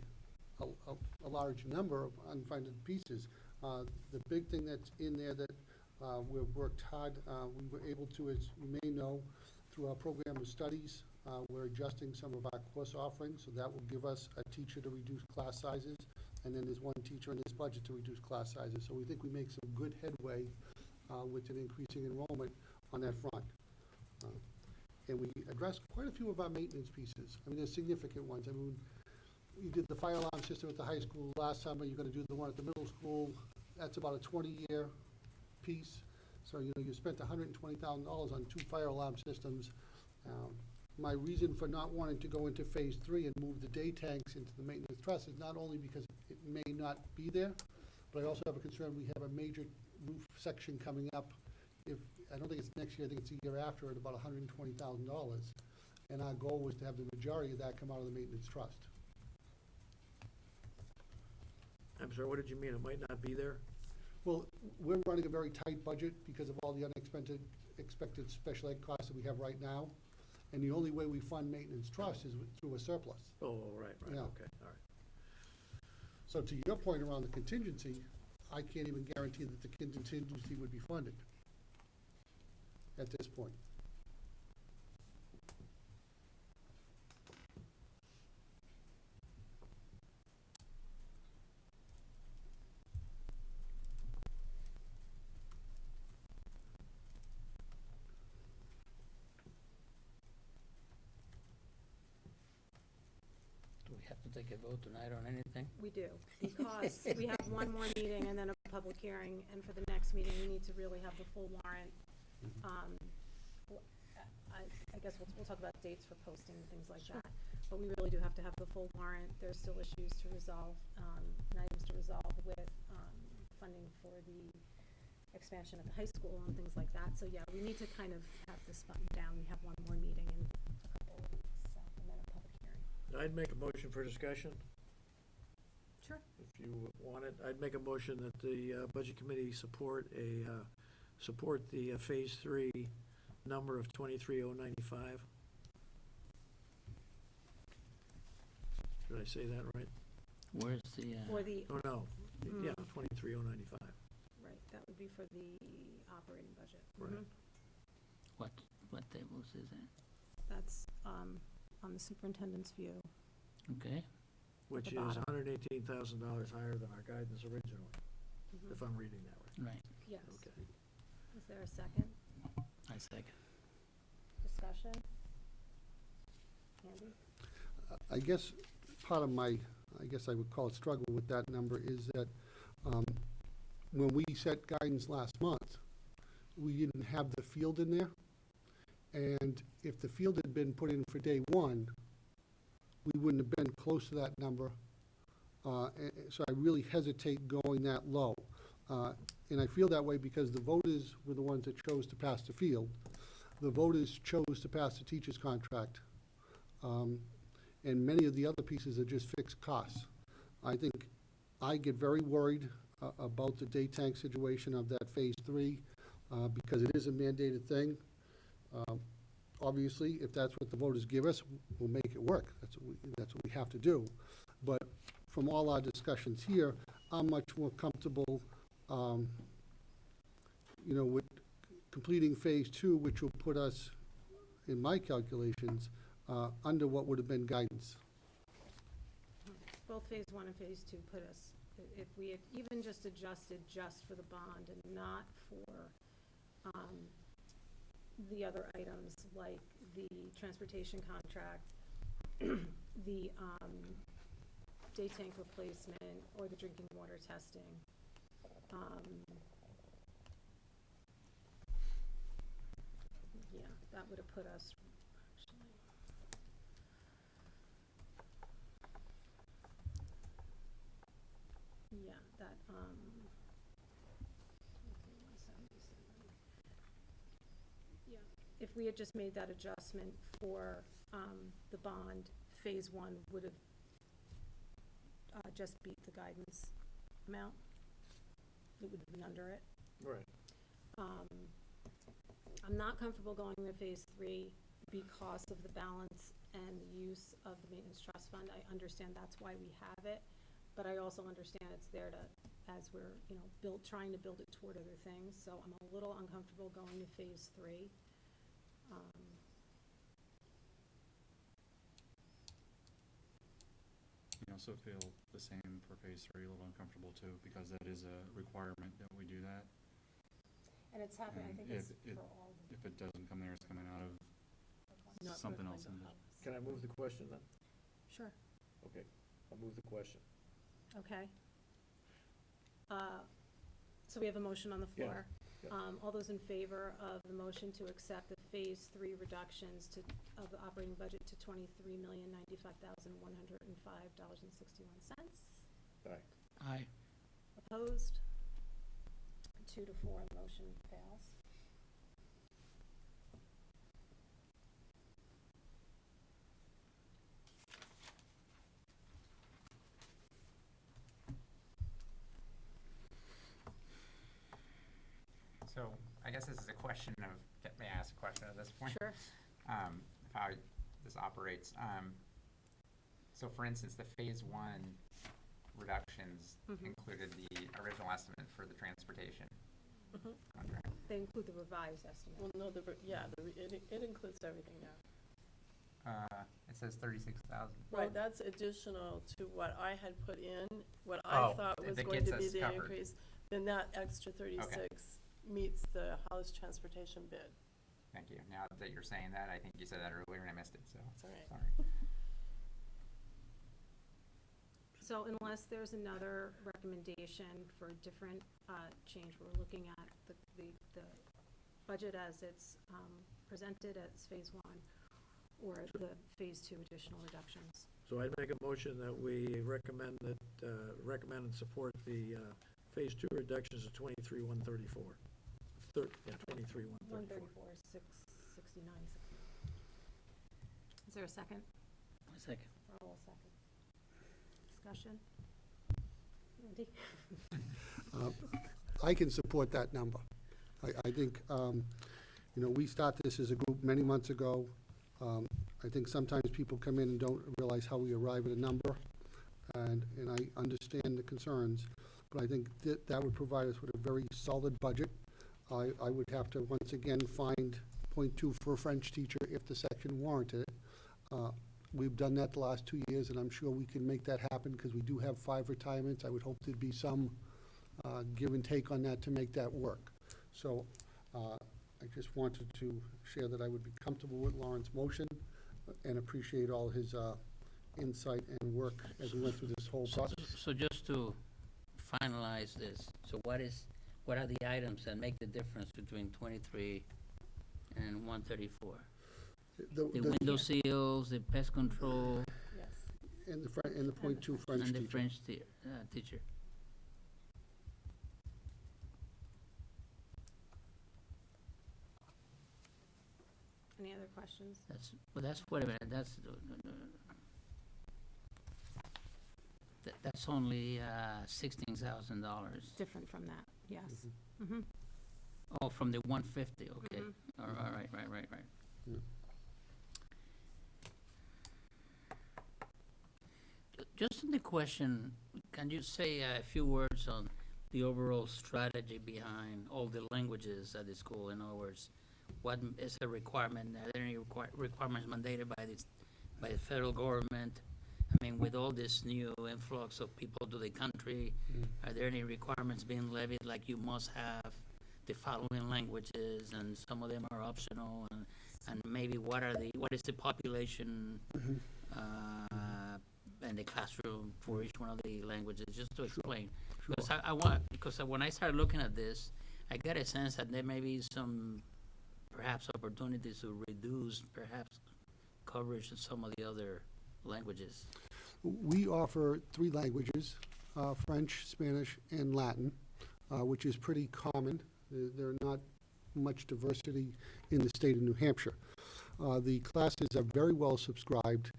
A: large number of unfunded pieces. The big thing that's in there that we've worked hard, we were able to, as you may know, through our program of studies, we're adjusting some of our course offerings, so that will give us a teacher to reduce class sizes, and then there's one teacher in this budget to reduce class sizes. So we think we make some good headway with an increasing enrollment on that front. And we addressed quite a few of our maintenance pieces. I mean, there's significant ones. I mean, you did the fire alarm system at the high school last summer, you're gonna do the one at the middle school. That's about a 20-year piece. So, you spent $120,000 on 2 fire alarm systems. My reason for not wanting to go into phase 3 and move the day tanks into the maintenance trust is not only because it may not be there, but I also have a concern, we have a major roof section coming up. I don't think it's next year, I think it's the year after, at about $120,000. And our goal was to have the majority of that come out of the maintenance trust.
E: I'm sorry, what did you mean? It might not be there?
A: Well, we're running a very tight budget because of all the expected special ed costs that we have right now. And the only way we fund maintenance trust is through a surplus.
E: Oh, right,
A: Yeah.
E: okay, all right.
A: So to your point around the contingency, I can't even guarantee that the contingency would be funded at this point.
F: Do we have to take a vote tonight on anything?
C: We do, because we have one more meeting and then a public hearing, and for the next meeting, we need to really have the full warrant. I guess we'll talk about dates for posting and things like that, but we really do have to have the full warrant. There's still issues to resolve, and items to resolve with, funding for the expansion of the high school and things like that. So yeah, we need to kind of have this buttoned down. We have one more meeting in a couple of weeks, and then a public hearing.
E: I'd make a motion for discussion,
C: Sure.
E: if you want it. I'd make a motion that the Budget Committee support the Phase 3 number of 23,095. Did I say that right?
F: Where's the,
C: For the,
E: Oh, no, yeah, 23,095,
C: right, that would be for the operating budget.
E: right.
C: Mhm.
F: what tables is that?
C: That's, on the superintendent's view.
F: Okay,
E: Which
C: the
E: is
C: bottom.
E: $118,000 higher than our guidance originally,
C: Mhm.
E: if I'm reading that right.
F: right,
C: Yes.
E: Okay.
C: Is there a second
F: I second.
C: discussion? Andy?
A: I guess part of my, I guess I would call it struggle with that number is that when we set guidance last month, we didn't have the field in there. And if the field had been put in for day one, we wouldn't have been close to that number. So I really hesitate going that low. And I feel that way because the voters were the ones that chose to pass the field. The voters chose to pass the teacher's contract. And many of the other pieces are just fixed costs. I think I get very worried about the day tank situation of that phase 3 because it is a mandated thing. Obviously, if that's what the voters give us, we'll make it work. That's what we have to do. But from all our discussions here, I'm much more comfortable, with completing phase 2, which will put us, in my calculations, under what would have been guidance.
C: Both phase 1 and phase 2 put us, if we had even just adjusted just for the bond and not for the other items like the transportation contract, the day tank replacement, or the drinking water testing. Yeah, that would have put us, actually. Yeah, that, okay, 177. Yeah, if we had just made that adjustment for, the bond, phase 1 would have, just beat the guidance amount. It would have been under it.
E: Right.
C: I'm not comfortable going to phase 3 because of the balance and the use of the maintenance trust fund. I understand that's why we have it, but I also understand it's there to, as we're, trying to build it toward other things. So I'm a little uncomfortable going to phase 3.
H: I also feel the same for phase 3, a little uncomfortable too, because that is a requirement that we do that.
C: And it's happening, I
H: And
C: think it's
H: if
C: for all the.
H: If it doesn't come there, it's coming out of
D: Not
H: something
D: for
H: else in
D: mental
H: there.
D: health.
E: Can I move the question then?
C: Sure,
E: Okay, I'll move the question.
C: okay. So we have a motion on the
E: Yeah,
C: floor.
E: yeah.
C: All those in favor of the motion to accept the phase 3 reductions of the operating budget to $23,095,105.61?
E: Aye.
F: Aye.
C: Opposed? 2 to 4, the motion fails.
G: So I guess this is a question of, may I ask a question at this point?
C: Sure.
G: Of how this operates. So for instance, the phase 1 reductions included the original estimate for the transportation contract.
C: They include the revised estimate.
D: Well, no, it includes everything now.
G: It says 36,000.
D: Right, that's additional to what I had put in, what I
G: Oh,
D: thought was
G: that
D: going
G: gets
D: to be
G: us
D: the
G: covered.
D: increase. Then that extra 36 meets the house transportation bid.
G: Thank you. Now that you're saying that, I think you said that earlier and I missed it, so
D: That's all right.
G: sorry.
C: So unless there's another recommendation for a different change, we're looking at the budget as it's presented as phase 1 or the phase 2 additional reductions.
E: So I'd make a motion that we recommend and support the phase 2 reductions of 23,134. 23,134.
C: 134 is 669. Is there a second?
F: 1 second.
C: Raoul, second. Discussion? Andy?
A: I can support that number. I think, we started this as a group many months ago. I think sometimes people come in and don't realize how we arrive at a number, and I understand the concerns, but I think that would provide us with a very solid budget. I would have to, once again, find 0.2 for a French teacher if the section warranted it. We've done that the last 2 years, and I'm sure we can make that happen because we do have 5 retirements. I would hope there'd be some give and take on that to make that work. So I just wanted to share that I would be comfortable with Lauren's motion and appreciate all his insight and work as we went through this whole process.
F: So just to finalize this, so what are the items that make the difference between 23 and 134? The window seals, the pest control,
D: Yes.
A: And the point two French
F: and the
A: teacher.
F: French teacher.
C: Any other questions?
F: Wait a minute, that's only $16,000.
C: Different from that, yes.
A: Mhm.
C: Mm-hmm.
F: Oh, from the 150, okay.
C: Mhm.
F: All right.
A: Yeah.
F: Just in the question, can you say a few words on the overall strategy behind all the languages at the school? In other words, what is the requirement? Are there any requirements mandated by the federal government? I mean, with all this new influx of people to the country, are there any requirements being levied, like you must have the following languages, and some of them are optional, and maybe what is the population and the classroom for each one of the languages, just to explain. Because when I started looking at this, I get a sense that there may be some perhaps opportunities to reduce perhaps coverage in some of the other languages.
A: We offer 3 languages, French, Spanish, and Latin, which is pretty common. There are not much diversity in the state of New Hampshire. The classes are very well subscribed.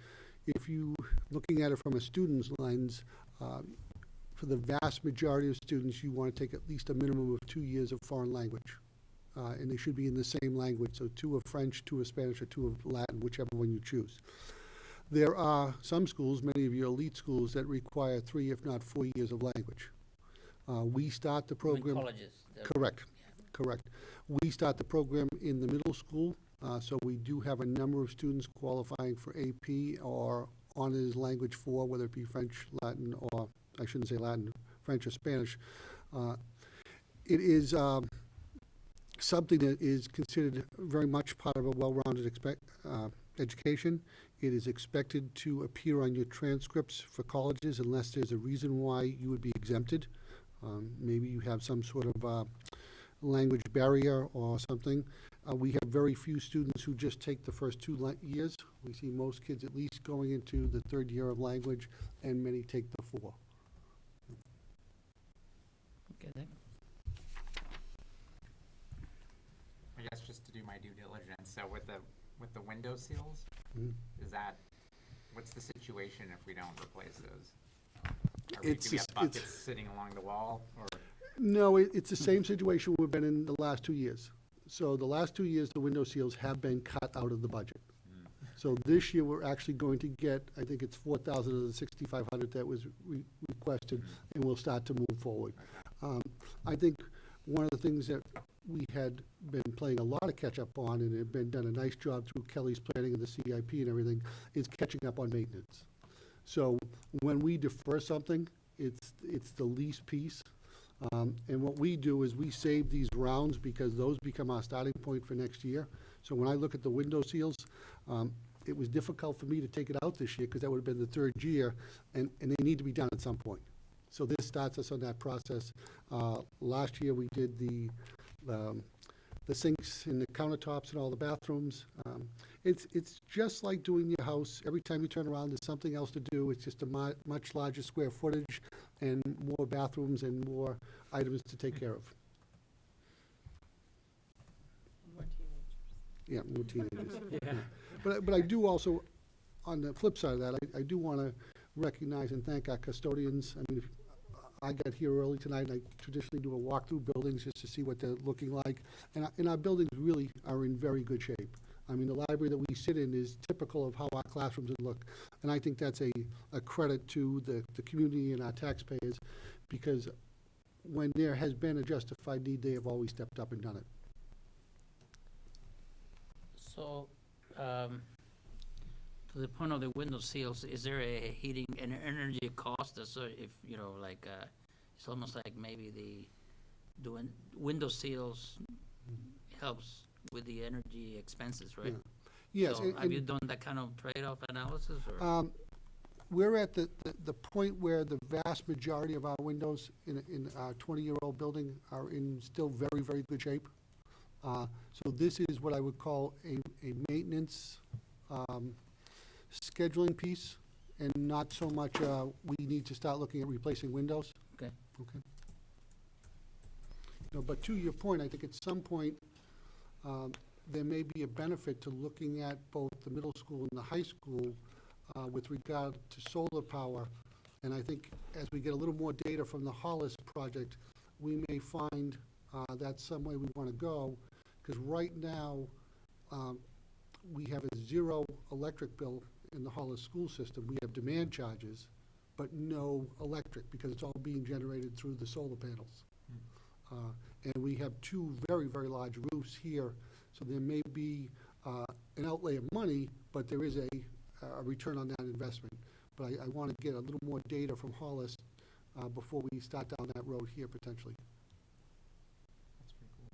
A: If you, looking at it from a student's lens, for the vast majority of students, you want to take at least a minimum of 2 years of foreign language. And they should be in the same language, so 2 of French, 2 of Spanish, or 2 of Latin, whichever one you choose. There are some schools, many of your elite schools, that require 3, if not 4 years of language. We start the program.
F: Colleges.
A: Correct, correct. We start the program in the middle school, so we do have a number of students qualifying for AP or honors language 4, whether it be French, Latin, or I shouldn't say Latin, French or Spanish. It is something that is considered very much part of a well-rounded education. It is expected to appear on your transcripts for colleges unless there's a reason why you would be exempted. Maybe you have some sort of language barrier or something. We have very few students who just take the first 2 years. We see most kids at least going into the 3rd year of language, and many take the 4.
F: Okay, then.
G: I guess just to do my due diligence, so with the window seals,
A: Mhm.
G: what's the situation if we don't replace those? Do
A: It's
G: we have
A: just-
G: buckets
A: it's-
G: sitting along the wall, or?
A: No, it's the same situation we've been in the last 2 years. So the last 2 years, the window seals have been cut out of the budget. So this year, we're actually going to get, I think it's 4,000 of the 6,500 that was requested, and we'll start to move forward. I think one of the things that we had been playing a lot of catch-up on, and have been done a nice job through Kelly's planning and the CIP and everything, is catching up on maintenance. So when we defer something, it's the least piece. And what we do is we save these rounds because those become our starting point for next year. So when I look at the window seals, it was difficult for me to take it out this year because that would have been the 3rd year, and they need to be done at some point. So this starts us on that process. Last year, we did the sinks and the countertops and all the bathrooms. It's just like doing your house. Every time you turn around, there's something else to do. It's just a much larger square footage and more bathrooms and more items to take care of.
D: More teenagers.
A: Yeah, more teenagers.
I: Yeah.
A: But I do also, on the flip side of that, I do want to recognize and thank our custodians. I mean, I got here early tonight, and I traditionally do a walk through buildings just to see what they're looking like. And our buildings really are in very good shape. I mean, the library that we sit in is typical of how our classrooms would look. And I think that's a credit to the community and our taxpayers, because when there has been a justified need, they have always stepped up and done it.
F: So, to the point of the window seals, is there a heating and energy cost? So if, like, it's almost like maybe doing window seals helps with the energy expenses, right?
A: Yeah. Yes.
F: So have you done that kind of trade-off analysis, or?
A: we're at the point where the vast majority of our windows in our 20-year-old building are in still very, very good shape. So this is what I would call a maintenance scheduling piece, and not so much we need to start looking at replacing windows.
F: Okay.
A: Okay. No, but to your point, I think at some point, there may be a benefit to looking at both the middle school and the high school with regard to solar power. And I think as we get a little more data from the Hollis project, we may find that's some way we want to go. Because right now, we have a zero electric bill in the Hollis school system. We have demand charges, but no electric, because it's all being generated through the solar panels. And we have two very, very large roofs here, so there may be an outlay of money, but there is a return on that investment. But I want to get a little more data from Hollis before we start down that road here potentially.
G: That's pretty cool.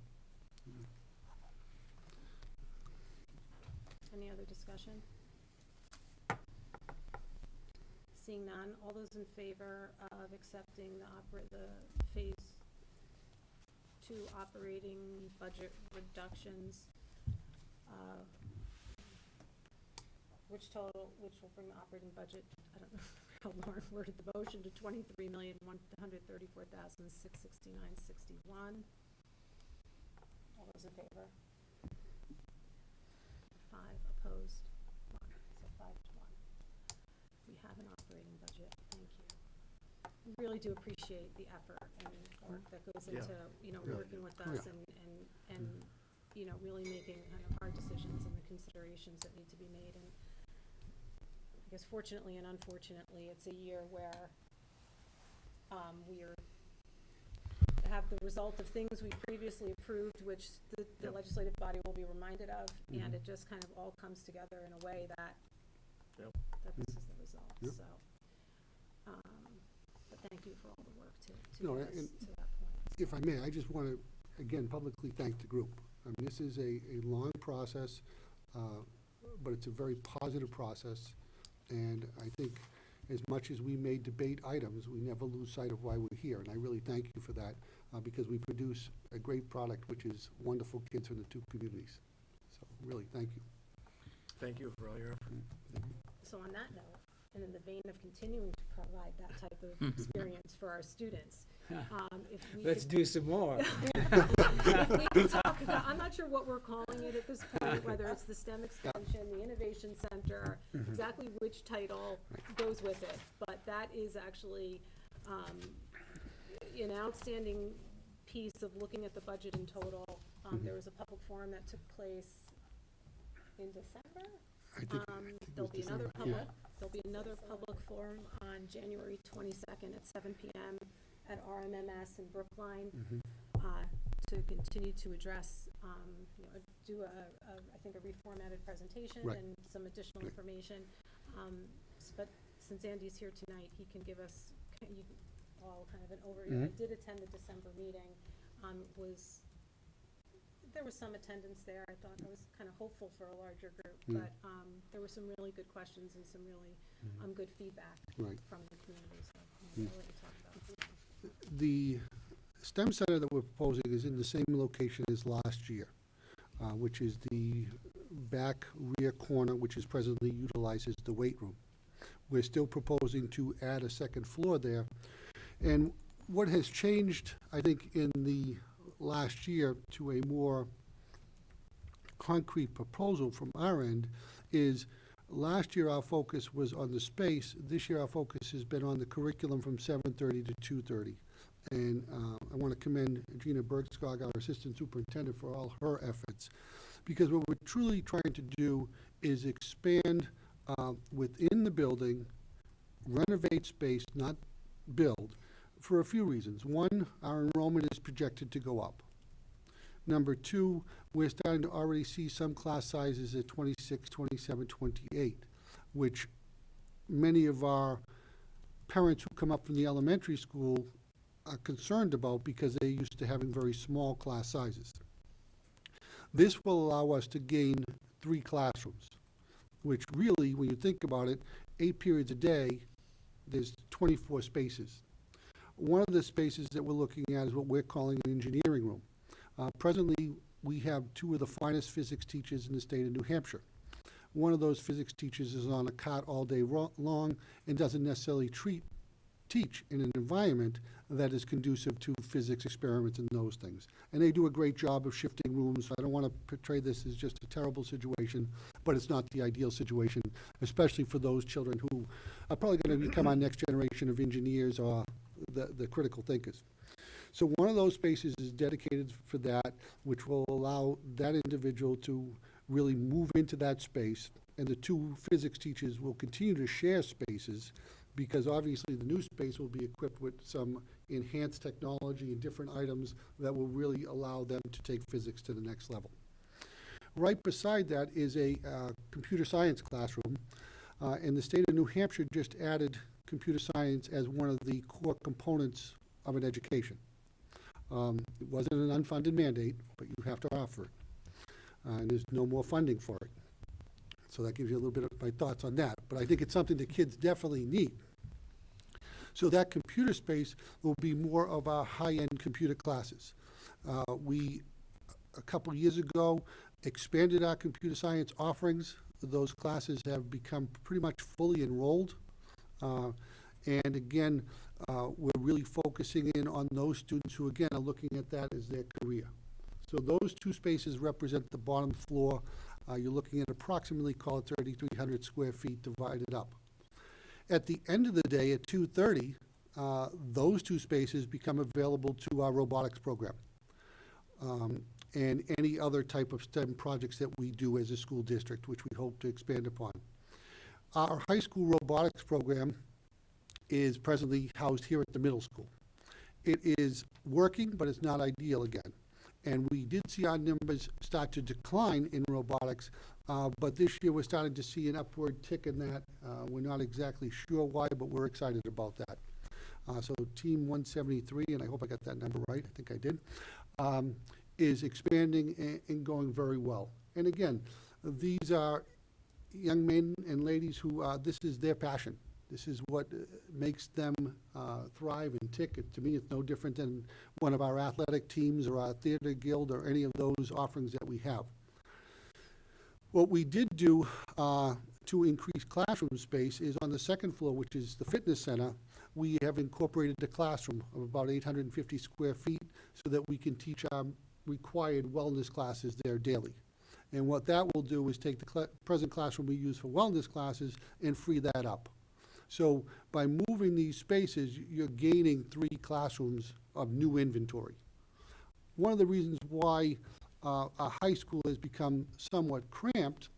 C: Any other discussion? Seeing none, all those in favor of accepting the phase 2 operating budget reductions, which will bring the operating budget, I don't know how Lauren worded the motion, to $23,134,669.61. All those in favor? 5 opposed, 1, so 5 to 1. We have an operating budget, thank you. We really do appreciate the effort and work that goes
E: Yeah.
C: into,
A: Yeah.
C: working with
A: Oh,
C: us
A: yeah.
C: and really making kind of hard decisions and the considerations that need to be made. And I guess fortunately and unfortunately, it's a year where we have the result of things we previously approved, which the
E: Yep.
C: legislative body will be reminded of,
A: Mhm.
C: and it just kind of all comes together in a way that
E: Yep.
C: that this is the result.
A: Yep.
C: So, but thank you for all the work to
A: No,
C: get us
A: and-
C: to that point.
A: If I may, I just want to, again, publicly thank the group. I mean, this is a long process, but it's a very positive process. And I think as much as we may debate items, we never lose sight of why we're here. And I really thank you for that, because we produce a great product, which is wonderful kids from the two communities. So really, thank you.
E: Thank you for all your effort.
C: So on that note, and in the vein of continuing to provide that type of experience for our students, if we
I: Let's
C: could,
I: do some more.
C: if we could talk about, I'm not sure what we're calling it at this point, whether it's the STEM extension, the Innovation Center, exactly which title goes with it, but that is actually an outstanding piece of looking at the budget in total. There was a public forum that took place in December.
A: I think it
C: There'll
A: was
C: be another
A: December.
C: public forum on January 22nd at 7 p.m. at RMMS in Brookline, to continue to address, do I think a reformatted presentation
A: Right.
C: and some additional
A: Right.
C: information. But since Andy's here tonight, he can give us all kind of an overview. I did attend the December meeting. There was some attendance there. I thought I was kind of hopeful for a larger group, but there were some really good questions and some really good feedback
A: Right.
C: from the community. So I'll let you talk about it.
A: The STEM center that we're proposing is in the same location as last year, which is the back rear corner, which is presently utilized as the weight room. We're still proposing to add a second floor there. And what has changed, I think, in the last year to a more concrete proposal from our end is last year our focus was on the space. This year our focus has been on the curriculum from 7:30 to 2:30. And I want to commend Gina Bergskog, our assistant superintendent, for all her efforts. Because what we're truly trying to do is expand within the building, renovate space, not build, for a few reasons. One, our enrollment is projected to go up. Number two, we're starting to already see some class sizes at 26, 27, 28, which many of our parents who come up from the elementary school are concerned about because they're used to having very small class sizes. This will allow us to gain 3 classrooms, which really, when you think about it, 8 periods a day, there's 24 spaces. One of the spaces that we're looking at is what we're calling an engineering room. Presently, we have 2 of the finest physics teachers in the state of New Hampshire. One of those physics teachers is on a cot all day long and doesn't necessarily teach in an environment that is conducive to physics experiments and those things. And they do a great job of shifting rooms. I don't want to portray this as just a terrible situation, but it's not the ideal situation, especially for those children who are probably going to become our next generation of engineers or the critical thinkers. So one of those spaces is dedicated for that, which will allow that individual to really move into that space. And the 2 physics teachers will continue to share spaces, because obviously the new space will be equipped with some enhanced technology and different items that will really allow them to take physics to the next level. Right beside that is a computer science classroom, and the state of New Hampshire just added computer science as one of the core components of an education. It wasn't an unfunded mandate, but you have to offer it. And there's no more funding for it. So that gives you a little bit of my thoughts on that. But I think it's something that kids definitely need. So that computer space will be more of our high-end computer classes. We, a couple years ago, expanded our computer science offerings. Those classes have become pretty much fully enrolled. And again, we're really focusing in on those students who, again, are looking at that as their career. So those 2 spaces represent the bottom floor. You're looking at approximately, call it 3,300 square feet divided up. At the end of the day, at 2:30, those 2 spaces become available to our robotics program and any other type of STEM projects that we do as a school district, which we hope to expand upon. Our high school robotics program is presently housed here at the middle school. It is working, but it's not ideal again. And we did see our numbers start to decline in robotics, but this year we're starting to see an upward tick in that. We're not exactly sure why, but we're excited about that. So Team 173, and I hope I got that number right, I think I did, is expanding and going very well. And again, these are young men and ladies who, this is their passion. This is what makes them thrive and tick. To me, it's no different than one of our athletic teams or our theater guild or any of those offerings that we have. What we did do to increase classroom space is on the second floor, which is the fitness center, we have incorporated a classroom of about 850 square feet so that we can teach our required wellness classes there daily. And what that will do is take the present classroom we use for wellness classes and free that up. So by moving these spaces, you're gaining 3 classrooms of new inventory. One of the reasons why our high school has become somewhat cramped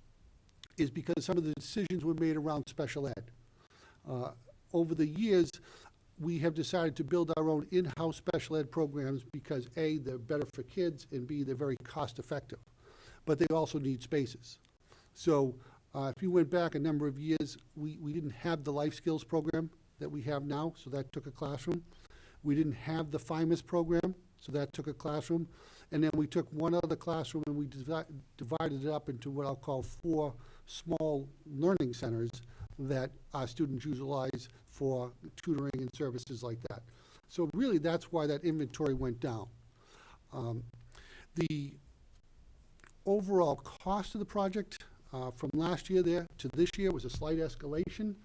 A: is because some of the decisions were made around special ed. Over the years, we have decided to build our own in-house special ed programs because A, they're better for kids, and B, they're very cost effective. But they also need spaces. So if you went back a number of years, we didn't have the life skills program that we have now, so that took a classroom. We didn't have the FIMAS program, so that took a classroom. And then we took one other classroom and we divided it up into what I'll call 4 small learning centers that our students utilize for tutoring and services like that. So really, that's why that inventory went down. The overall cost of the project from last year there to this year was a slight escalation.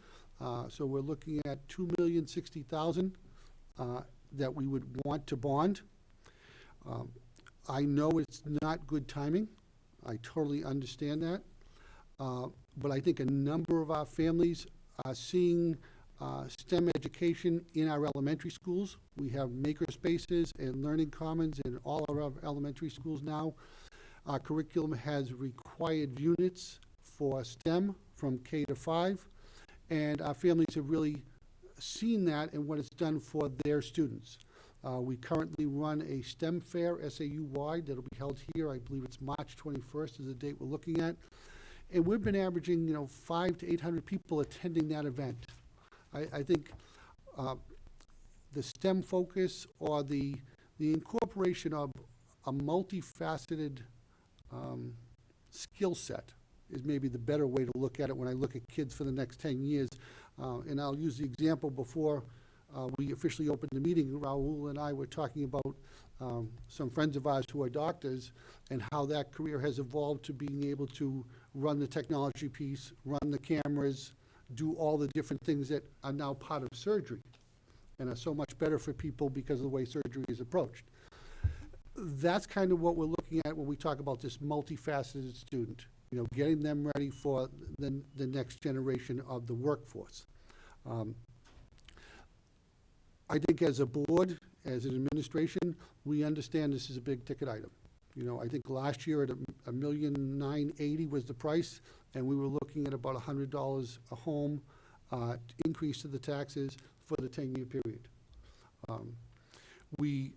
A: So we're looking at $2,060,000 that we would want to bond. I know it's not good timing. I totally understand that. But I think a number of our families are seeing STEM education in our elementary schools. We have maker spaces and learning commons in all of our elementary schools now. Our curriculum has required units for STEM from K to 5, and our families have really seen that and what it's done for their students. We currently run a STEM fair, SAU-wide, that'll be held here. I believe it's March 21st is the date we're looking at. And we've been averaging, 500 to 800 people attending that event. I think the STEM focus or the incorporation of a multifaceted skill set is maybe the better way to look at it when I look at kids for the next 10 years. And I'll use the example before we officially opened the meeting. Raul and I were talking about some friends of ours who are doctors and how that career has evolved to being able to run the technology piece, run the cameras, do all the different things that are now part of surgery and are so much better for people because of the way surgery is approached. That's kind of what we're looking at when we talk about this multifaceted student, you know, getting them ready for the next generation of the workforce. I think as a board, as an administration, we understand this is a big ticket item. You know, I think last year at $1,980,000 was the price, and we were looking at about $100 a home increase to the taxes for the 10-year period. We,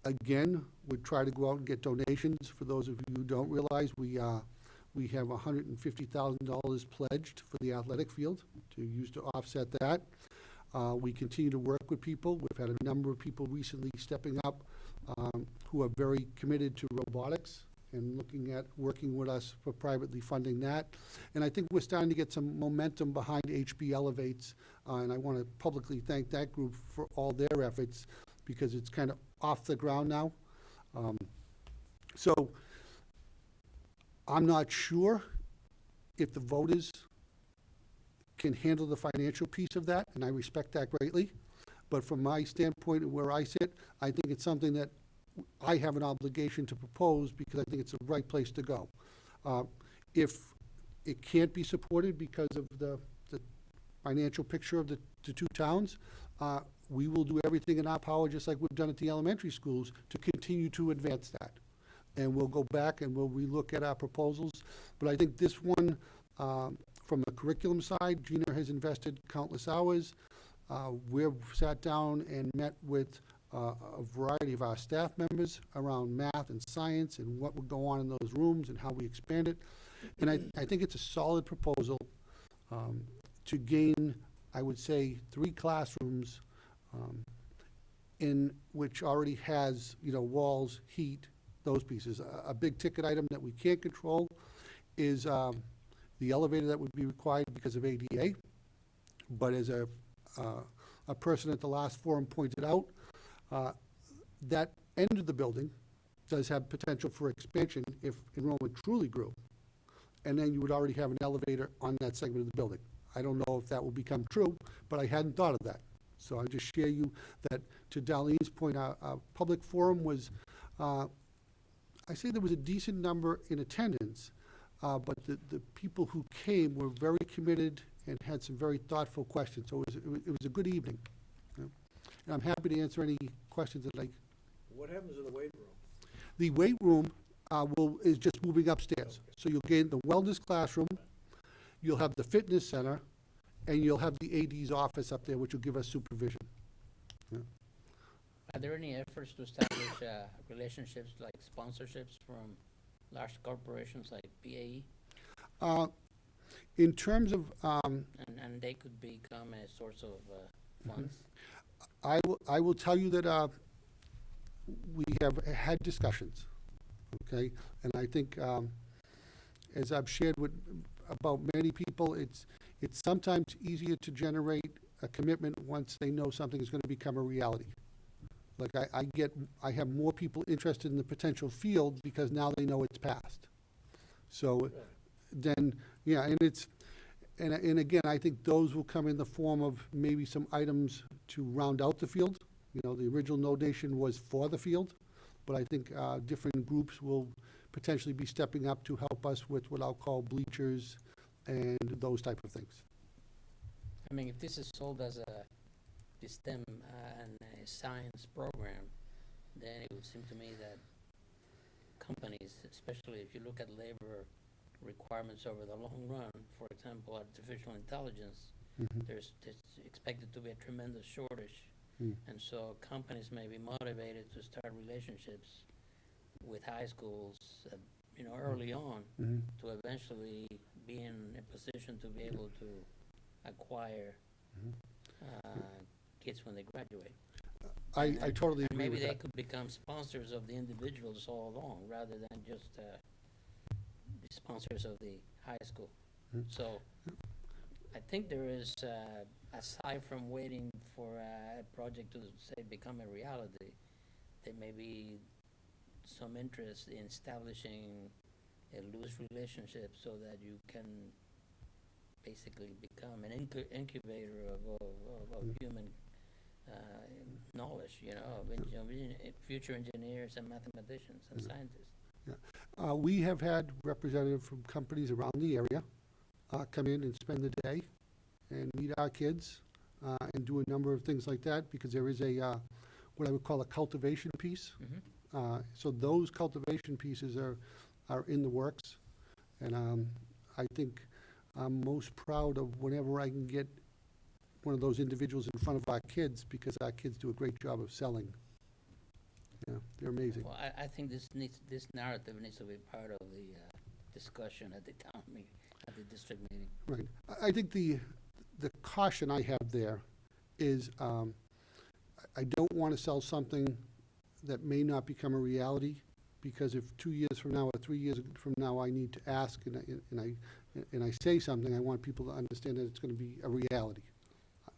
A: again, would try to go out and get donations. For those of you who don't realize, we have $150,000 pledged for the athletic field to use to offset that. We continue to work with people. We've had a number of people recently stepping up who are very committed to robotics and looking at working with us for privately funding that. And I think we're starting to get some momentum behind HB Elevates, and I want to publicly thank that group for all their efforts because it's kind of off the ground now. So I'm not sure if the voters can handle the financial piece of that, and I respect that greatly. But from my standpoint and where I sit, I think it's something that I have an obligation to propose because I think it's the right place to go. If it can't be supported because of the financial picture of the two towns, we will do everything in our power, just like we've done at the elementary schools, to continue to advance that. And we'll go back and we'll relook at our proposals. But I think this one, from the curriculum side, Gina has invested countless hours. We've sat down and met with a variety of our staff members around math and science and what would go on in those rooms and how we expand it. And I think it's a solid proposal to gain, I would say, 3 classrooms in which already has, you know, walls, heat, those pieces. A big ticket item that we can't control is the elevator that would be required because of ADA. But as a person at the last forum pointed out, that end of the building does have potential for expansion if enrollment truly grew. And then you would already have an elevator on that segment of the building. I don't know if that will become true, but I hadn't thought of that. So I'll just share you that, to Darlene's point, our public forum was, I say there was a decent number in attendance, but the people who came were very committed and had some very thoughtful questions. So it was a good evening. Yeah. And I'm happy to answer any questions that
E: What happens in the weight room?
A: The weight room is just moving upstairs.
E: Okay.
A: So you'll gain the wellness classroom, you'll have the fitness center, and you'll have the AD's office up there, which will give us supervision. Yeah.
F: Are there any efforts to establish relationships like sponsorships from large corporations like BAE?
A: In terms of,
F: And they could become a source of funds?
A: I will tell you that we have had discussions, okay? And I think, as I've shared with about many people, it's sometimes easier to generate a commitment once they know something is going to become a reality. Like I have more people interested in the potential field because now they know it's passed. So then, yeah, and again, I think those will come in the form of maybe some items to round out the field. You know, the original donation was for the field, but I think different groups will potentially be stepping up to help us with what I'll call bleachers and those type of things.
F: I mean, if this is sold as a STEM and a science program, then it would seem to me that companies, especially if you look at labor requirements over the long run, for example, artificial intelligence, there's expected to be a tremendous shortage. And so companies may be motivated to start relationships with high schools, early on, to eventually be in a position to be able to acquire kids when they graduate.
A: I totally agree
F: Maybe
A: with
F: they
A: that.
F: could become sponsors of the individuals all along, rather than just the sponsors of the high school.
J: Mm.
F: So I think there is, aside from waiting for a project to say become a reality, there may be some interest in establishing a loose relationship so that you can basically become an incubator of
J: Mm.
F: human knowledge, future engineers and mathematicians and
J: Yeah.
F: scientists.
J: We have had representatives from companies around the area come in and spend the day and meet our kids and do a number of things like that, because there is a, what I would call a cultivation piece. So those cultivation pieces are in the works. And I think I'm most proud of whenever I can get one of those individuals in front of our kids, because our kids do a great job of selling. Yeah, they're amazing.
F: Well, I think this narrative needs to be part of the discussion at the town meeting, at the district meeting.
J: Right. I think the caution I have there is, I don't want to sell something that may not become a reality, because if 2 years from now or 3 years from now I need to ask and I say something, I want people to understand that it's going to be a reality.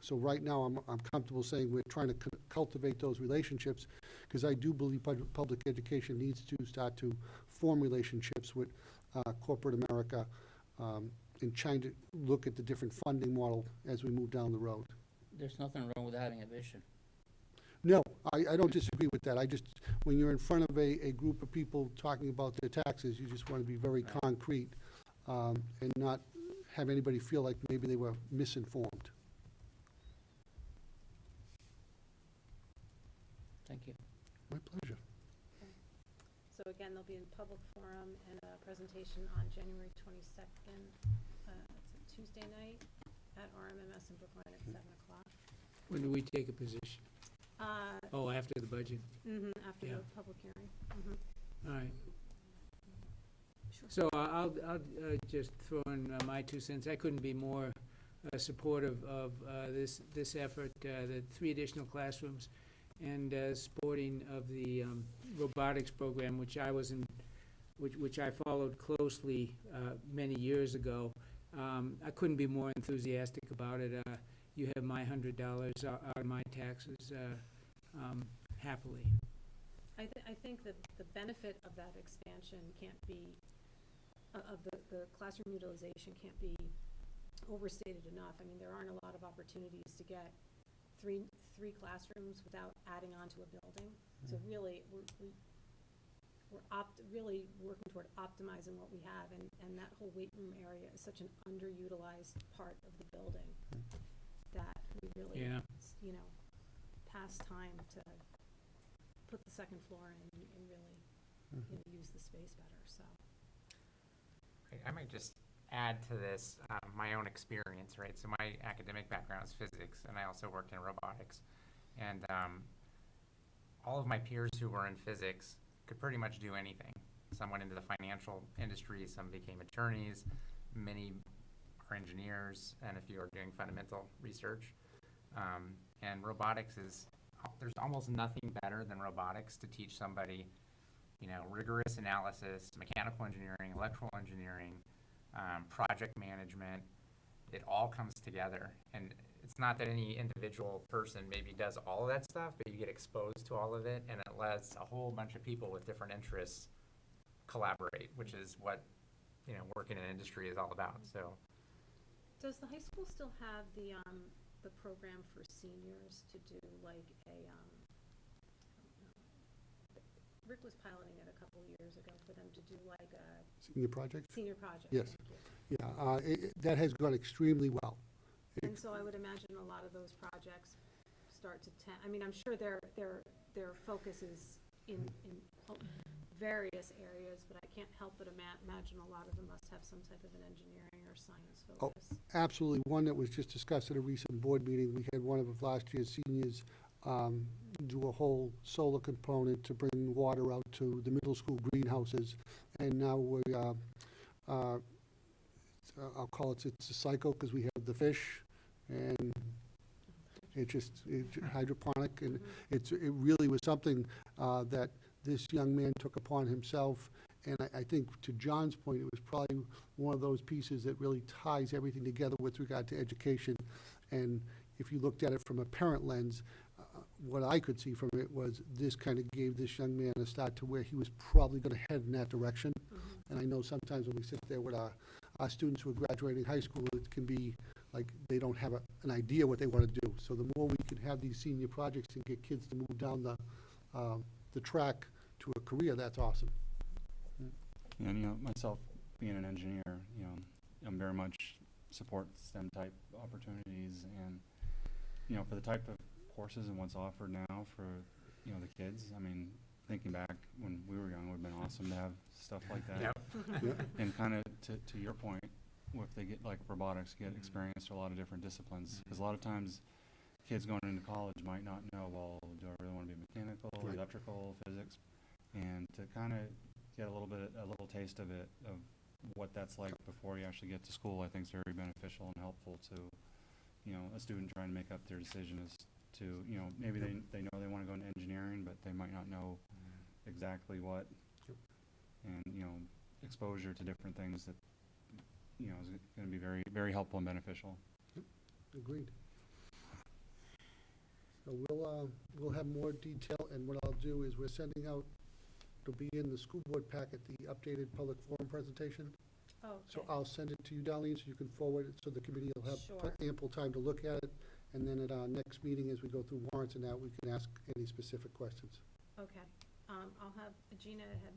J: So right now, I'm comfortable saying we're trying to cultivate those relationships, because I do believe public education needs to start to form relationships with corporate America, and trying to look at the different funding model as we move down the road.
F: There's nothing wrong with having a vision.
J: No, I don't disagree with that. I just, when you're in front of a group of people talking about their taxes, you just want to be very
F: Right.
J: concrete, and not have anybody feel like maybe they were misinformed.
F: Thank you.
J: My pleasure.
C: So again, there'll be a public forum and a presentation on January 22nd. It's a Tuesday night at RMMS in Brookline at 7 o'clock.
I: When do we take a position? Oh, after the budget.
C: After
I: Yeah.
C: the public hearing. Mhm.
I: All right.
C: Sure.
I: So I'll just throw in my 2 cents. I couldn't be more supportive of this effort, the 3 additional classrooms, and supporting of the robotics program, which I followed closely many years ago. I couldn't be more enthusiastic about it. You have my $100 out of my taxes happily.
C: I think that the benefit of that expansion can't be, of the classroom utilization can't be overstated enough. I mean, there aren't a lot of opportunities to get three classrooms without adding on to a building. So really, we're really working toward optimizing what we have, and that whole weight room area is such an underutilized part of the building that we really,
I: Yeah.
C: past time to put the second floor in and really, use the space better, so.
G: Right, I might just add to this my own experience, right? So my academic background is physics, and I also worked in robotics. And all of my peers who were in physics could pretty much do anything. Some went into the financial industry, some became attorneys, many are engineers, and a few are doing fundamental research. And robotics there's almost nothing better than robotics to teach somebody, rigorous analysis, mechanical engineering, electrical engineering, project management. It all comes together. And it's not that any individual person maybe does all of that stuff, but you get exposed to all of it, and it lets a whole bunch of people with different interests collaborate, which is what, working in industry is all about. So,
C: Does the high school still have the program for seniors to do like Rick was piloting it a couple years ago for them to do like a
J: Senior project?
C: senior project?
J: Yes.
C: Thank you.
J: Yeah, that has gone extremely well.
C: And so I would imagine a lot of those projects start to I'm sure their focus is in various areas, but I can't help but imagine a lot of them must have some type of an engineering or science focus.
J: Absolutely. One that was just discussed at a recent board meeting, we had one of last year's seniors do a whole solar component to bring water out to the middle school greenhouses. And now we, I'll call it's a cycle, because we have the fish, and it's hydroponic, and it really was something that this young man took upon himself. And I think, to John's point, it was probably one of those pieces that really ties everything together with regard to education. And if you looked at it from a parent lens, what I could see from it was this kind of gave this young man a start to where he was probably going to head in that direction. And I know sometimes when we sit there with our students who are graduating high school, it can be like they don't have an idea what they want to do. So the more we can have these senior projects and get kids to move down the track to a career, that's awesome.
H: And, you know, myself being an engineer, you know, I'm very much support STEM type opportunities, and, you know, for the type of courses and what's offered now for, you know, the kids, I mean, thinking back when we were young, it would have been awesome to have stuff like that.
J: Yep.
H: And kind of to your point, if they get like robotics, get experience to a lot of different disciplines, because a lot of times kids going into college might not know, well, do I really want to be mechanical,
J: Right.
H: electrical, physics, and to kind of get a little taste of it, of what that's like before you actually get to school, I think is very beneficial and helpful to, you know, a student trying to make up their decision as to, you know, maybe they know they want to go into engineering, but they might not know exactly what.
J: Yep.
H: And, you know, exposure to different things that, you know, is going to be very, very helpful and beneficial.
J: Agreed. So we'll have more detail, and what I'll do is we're sending out, it'll be in the school board packet, the updated public forum presentation.
C: Oh,
J: So
C: okay.
J: I'll send it to you, Darlene, so you can forward it, so the committee will have
C: Sure.
J: ample time to look at it. And then at our next meeting, as we go through warrants and that, we can ask any specific questions.
C: Okay, I'll have, Gina had,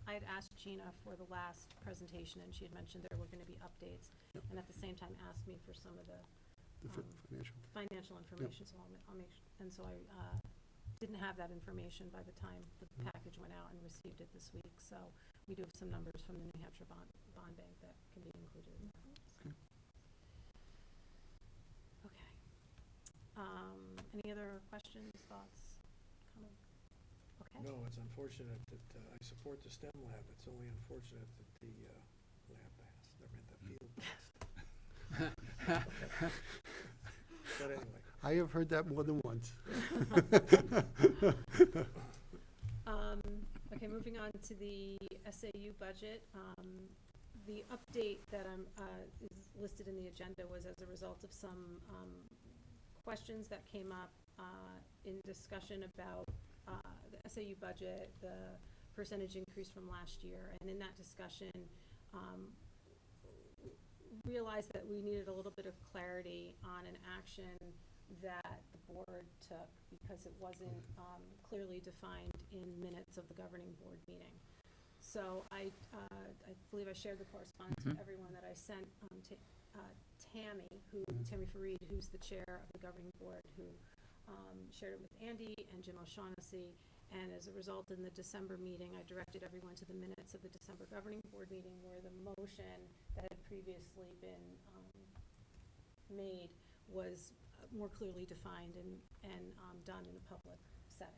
C: I had asked Gina for the last presentation, and she had mentioned there were gonna be updates,
J: Yep.
C: and at the same time asked me for some of the
J: The financial.
C: financial information, so I'll make, and so I, didn't have that information by the time the package went out and received it this week, so we do have some numbers from the New Hampshire Bond Bank that can be included in that.
J: Okay.
C: Okay. Any other questions, thoughts, comments? Okay.
E: No, it's unfortunate that, I support the STEM lab. It's only unfortunate that the lab passed, I meant the field passed. But anyway.
J: I have heard that more than once.
C: Okay, moving on to the SAU budget. The update that is listed in the agenda was as a result of some questions that came up in discussion about the SAU budget, the percentage increase from last year, and in that discussion, realized that we needed a little bit of clarity on an action that the board took because it wasn't clearly defined in minutes of the governing board meeting. So I believe I shared the correspondence with everyone that I sent to Tammy Fareed, who's the chair of the governing board, who shared it with Andy and Jim O'Shaughnessy. And as a result, in the December meeting, I directed everyone to the minutes of the December governing board meeting, where the motion that had previously been made was more clearly defined and done in a public setting.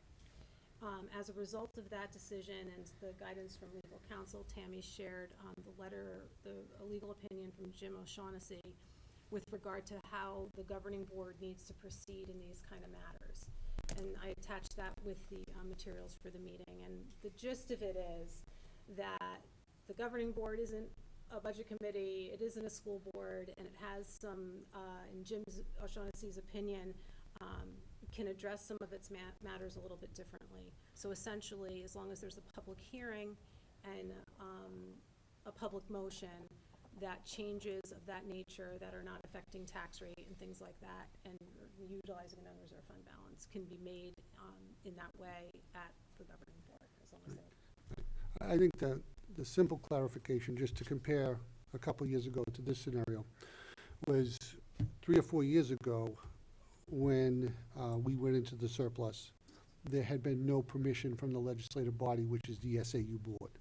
C: As a result of that decision and the guidance from legal counsel, Tammy shared the legal opinion from Jim O'Shaughnessy with regard to how the governing board needs to proceed in these kind of matters. And I attached that with the materials for the meeting. And the gist of it is that the governing board isn't a budget committee, it isn't a school board, and it has some, in Jim O'Shaughnessy's opinion, can address some of its matters a little bit differently. So essentially, as long as there's a public hearing and a public motion, that changes of that nature that are not affecting tax rate and things like that, and utilizing an unreserved fund balance can be made in that way at the governing board, as long as they.
J: I think the simple clarification, just to compare a couple years ago to this scenario, was 3 or 4 years ago when we went into the surplus, there had been no permission from the legislative body, which is the SAU board.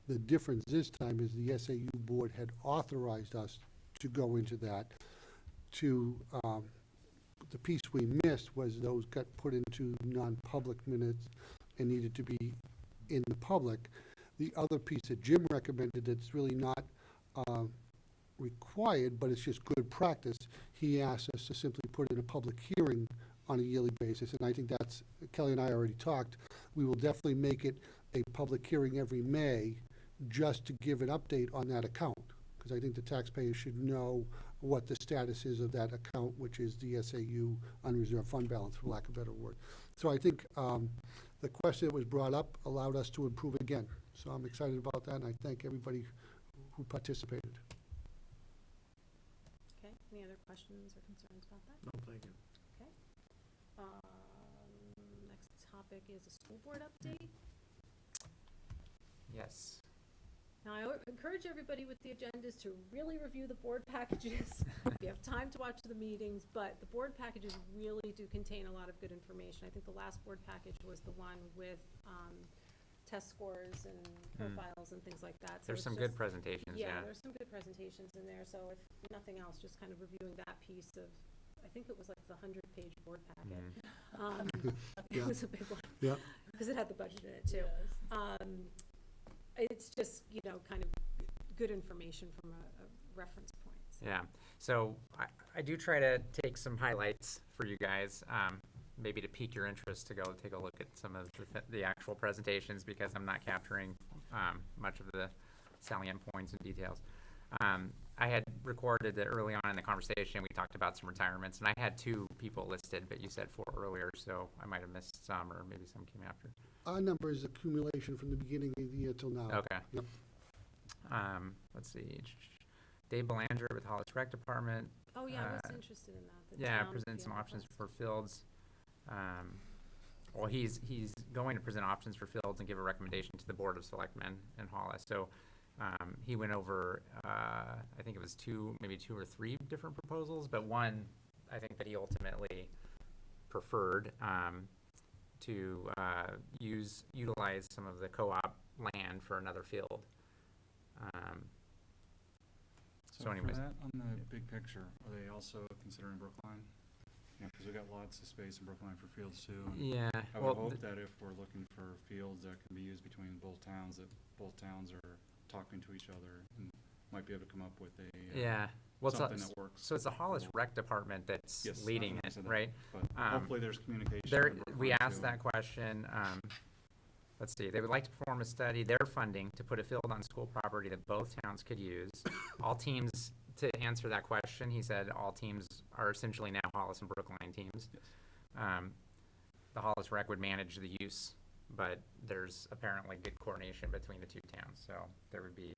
J: The difference this time is the SAU board had authorized us to go into that. The piece we missed was those got put into non-public minutes and needed to be in the public. The other piece that Jim recommended that's really not required, but it's just good practice, he asked us to simply put in a public hearing on a yearly basis. And I think that's, Kelly and I already talked, we will definitely make it a public hearing every May, just to give an update on that account, because I think the taxpayers should know what the status is of that account, which is the SAU unreserved fund balance, for lack of a better word. So I think the question that was brought up allowed us to improve again. So I'm excited about that, and I thank everybody who participated.
C: Okay, any other questions or concerns about that?
E: No, thank you.
C: Okay. Next topic is a school board update.
G: Yes.
C: Now, I encourage everybody with the agendas to really review the board packages. If you have time to watch the meetings, but the board packages really do contain a lot of good information. I think the last board package was the one with test scores and profiles and things like that. So
G: There's
C: it's
G: some
C: just-
G: good presentations,
C: Yeah,
G: yeah.
C: there's some good presentations in there, so if nothing else, just kind of reviewing that piece of, I think it was like the 100-page board packet. It was a big one.
J: Yeah.
C: Because it had the budget in it too. It's just, kind of good information from a reference point. So.
G: Yeah, so I do try to take some highlights for you guys, maybe to pique your interest to go take a look at some of the actual presentations, because I'm not capturing much of the salient points and details. I had recorded that early on in the conversation, we talked about some retirements, and I had 2 people listed, but you said 4 earlier, so I might have missed some, or maybe some came after.
J: Our number is accumulation from the beginning of the year till now.
G: Okay.
J: Yep.
G: Let's see. Dave Belanger with Hollis Rec Department.
C: Oh, yeah, I was interested in that. the
G: Yeah,
C: town
G: present some
C: field
G: options
C: request.
G: for fields. Well, he's going to present options for fields and give a recommendation to the Board of Selectmen in Hollis. So he went over, I think it was 2 or 3 different proposals, but one I think that he ultimately preferred to utilize some of the co-op land for another field.
H: So
G: So
H: for
G: anyways.
H: that, on the big picture, are they also considering Brookline? Yeah, because we got lots of space in Brookline for fields too. And
G: Yeah,
H: I
G: well,
H: would hope that if we're looking for fields that can be used between both towns, that both towns are talking to each other and might be able to come up with a
G: yeah. Well,
H: something that works.
G: so it's the Hollis Rec Department that's
H: Yes,
G: leading
H: I
G: it,
H: said that,
G: right?
H: But hopefully there's communication.
G: There,
H: in
G: we
H: Brookline,
G: asked
H: too.
G: that question. Let's see, they would like to perform a study, their funding, to put a field on school property that both towns could use. All teams, to answer that question, he said all teams are essentially now Hollis and Brookline teams.
H: Yes.
G: The Hollis Rec would manage the use, but there's apparently good coordination between the 2 towns, so there would be,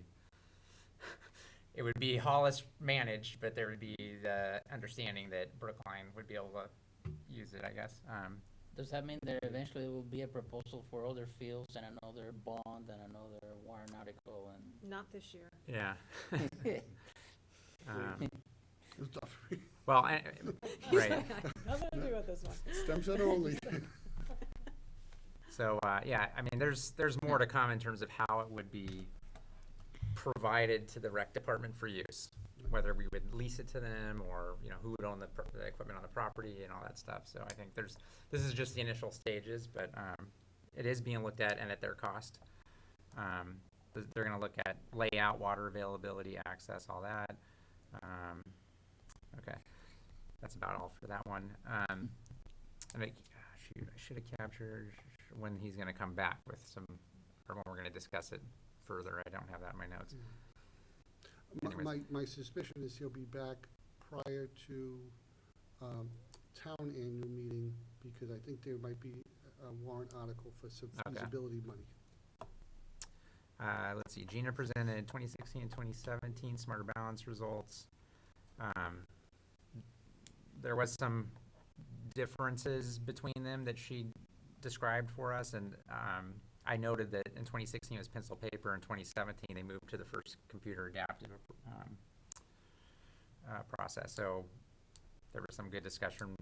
G: it would be Hollis managed, but there would be the understanding that Brookline would be able to use it, I guess.
F: Does that mean there eventually will be a proposal for other fields and another bond and another warrant article
C: Not this year.
G: Yeah.
F: and?
J: It's tough.
G: Well,
C: He's
G: right.
C: like, nothing to do with this one.
J: Stem cell only.
G: So, yeah, I mean, there's more to come in terms of how it would be provided to the rec department for use, whether we would lease it to them or, who would own the equipment on the property and all that stuff. So I think this is just the initial stages, but it is being looked at and at their cost. They're going to look at layout, water availability, access, all that. Okay, that's about all for that one. And I should have captured when he's going to come back with some, or when we're going to discuss it further. I don't have that in my notes.
J: My suspicion is he'll be back prior to town annual meeting, because I think there might be a warrant article for some
G: Okay.
J: feasibility money.
G: Let's see, Gina presented 2016 and 2017 Smarter Balance results. There was some differences between them that she described for us, and I noted that in 2016 it was pencil paper, in 2017 they moved to the first computer adaptive process. So there was some good discussion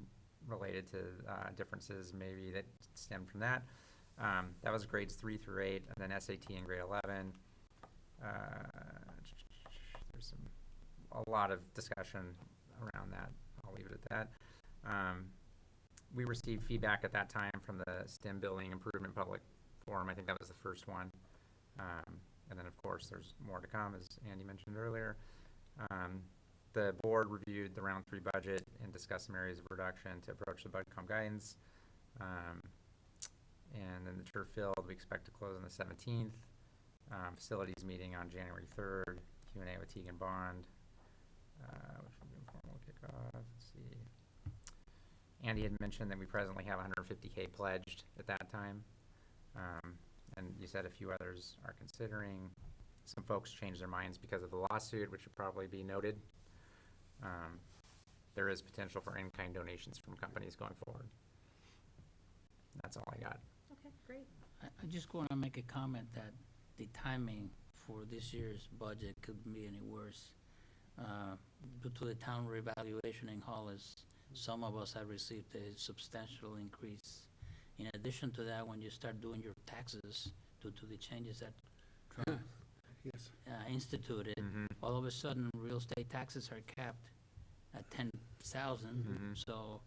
G: related to differences maybe that stemmed from that. That was grades 3 through 8, and then SAT in grade 11. There's a lot of discussion around that. I'll leave it at that. We received feedback at that time from the STEM Building Improvement Public Forum. I think that was the first one. And then, of course, there's more to come, as Andy mentioned earlier. The board reviewed the round 3 budget and discussed some areas of reduction to approach the budget guidance. And then the turf field, we expect to close on the 17th. Facilities meeting on January 3rd, Q&A with Teagan Bond. Which will be informal kickoff, let's see. Andy had mentioned that we presently have 150K pledged at that time. And you said a few others are considering. Some folks changed their minds because of the lawsuit, which should probably be noted. There is potential for in-kind donations from companies going forward. That's all I got.
C: Okay, great.
F: I just want to make a comment that the timing for this year's budget couldn't be any worse. Due to the town revaluation in Hollis, some of us have received a substantial increase. In addition to that, when you start doing your taxes due to the changes that Trump
J: Yes.
F: instituted, all of a sudden, real estate taxes are capped at 10,000. So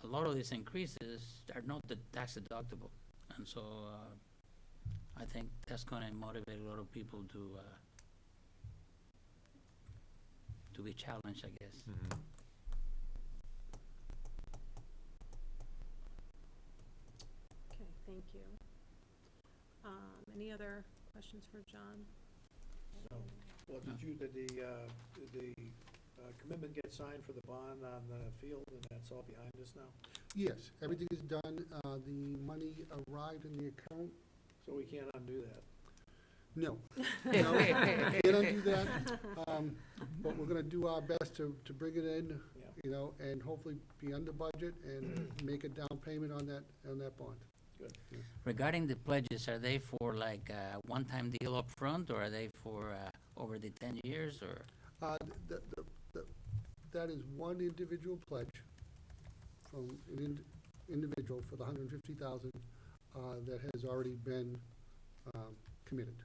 F: a lot of these increases are not the tax deductible, and so I think that's going to motivate a lot of people to be challenged, I guess.
C: Okay, thank you. Any other questions for John?
E: No. Well, did the commitment get signed for the bond on the field, and that's all behind us now?
J: Yes, everything is done. The money arrived in the account.
E: So we can't undo that?
J: No. No, can't undo that. But we're gonna do our best to bring it in,
E: Yeah.
J: And hopefully be under budget and make a down payment on that bond.
E: Good.
F: Regarding the pledges, are they for like a one-time deal up front, or are they for over the 10 years, or?
J: That is one individual pledge from an individual for the 150,000 that has already been committed.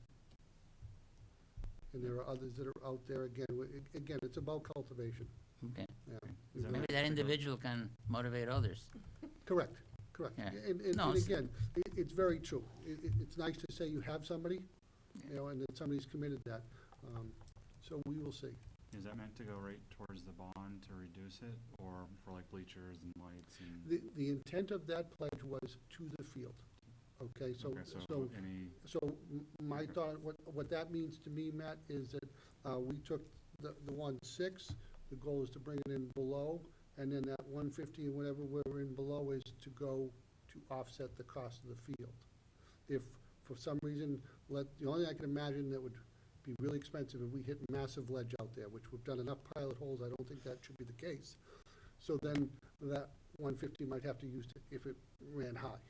J: And there are others that are out there. Again, it's about cultivation.
F: Okay.
J: Yeah.
H: Is that
F: Maybe that individual can motivate others.
J: Correct.
F: Yeah.
J: And
F: No, it's-
J: again, it's very true. It's nice to say you have somebody, and that somebody's committed that. So we will see.
H: Is that meant to go right towards the bond to reduce it, or for like bleachers and lights and?
J: The intent of that pledge was to the field. Okay, so
H: Any,
J: my thought, what that means to me, Matt, is that we took the 1.6, the goal is to bring it in below, and then that 150 and whatever we're in below is to go to offset the cost of the field. If for some reason, the only thing I can imagine that would be really expensive if we hit massive ledge out there, which we've done enough pilot holes, I don't think that should be the case. So then that 150 might have to use it if it ran high.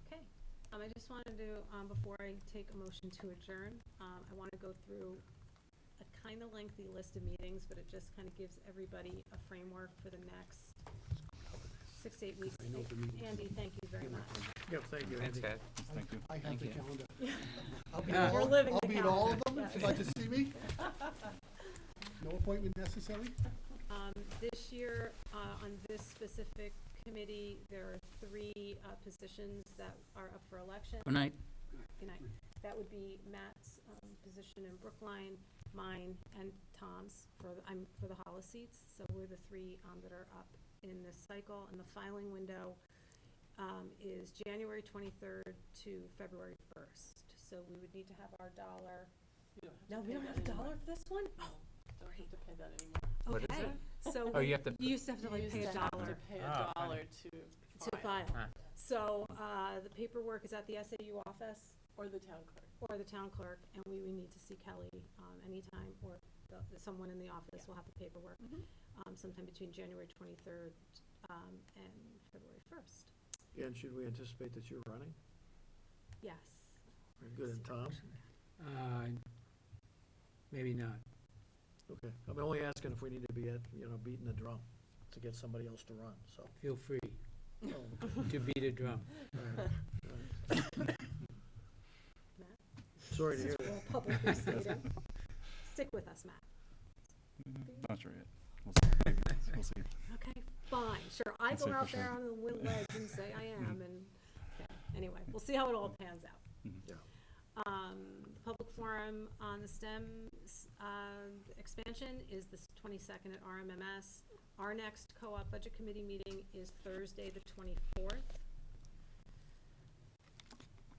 C: Okay, I just wanted to, before I take a motion to adjourn, I want to go through a kind of lengthy list of meetings, but it just kind of gives everybody a framework for the next 6 to 8 weeks.
J: I know the meetings.
C: Andy, thank you very much.
E: Yep, thank you,
G: Thanks,
E: Andy.
G: guys.
H: thank you.
J: I have
F: Thank
J: the
F: you.
J: calendar.
C: Yeah. You're living the
J: I'll be at all of
C: calendar.
J: them, if you'd like to see me. No appointment necessary?
C: This year, on this specific committee, there are 3 positions that are up for election.
F: Good night.
C: Good night. That would be Matt's position in Brookline, mine, and Tom's for the Hollis seats. So we're the 3 that are up in this cycle. And the filing window is January 23rd to February 1st. So we would need to have our dollar.
D: You don't
C: No,
D: have to
C: we
D: pay
C: don't
D: that
C: have a
D: anymore.
C: dollar for this one? Oh,
D: Don't have to pay that anymore.
G: What is
C: okay.
G: it?
C: So
G: Oh, you have to,
C: you used to have to like
D: You
C: pay a
D: used to have
C: dollar
D: to pay a
G: Oh,
D: dollar
C: to
D: to
C: file.
G: Huh.
C: So the paperwork is at the SAU office
D: or the town clerk.
C: or the town clerk, and we would need to see Kelly anytime, or someone in the office will have the paperwork sometime between January 23rd and February 1st.
E: And should we anticipate that you're running?
C: Yes.
E: Very good, and Tom?
I: Maybe not.
E: Okay, I'm only asking if we need to be beating the drum to get somebody else to run, so.
I: Feel free
E: Oh,
I: to beat a drum.
E: all right.
C: Matt?
E: Sorry to hear
C: Since we're
E: that.
C: all publicly stating. Stick with us, Matt.
H: Not sure yet. We'll see. Maybe. We'll see.
C: Okay, fine, sure. I
H: Can't
C: go
H: say
C: out
H: for
C: there
H: sure.
C: on the ledge and say I am, and anyway, we'll see how it all pans out.
H: Mhm.
E: Yeah.
C: The public forum on the STEM expansion is the 22nd at RMMS. Our next co-op budget committee meeting is Thursday, the 24th.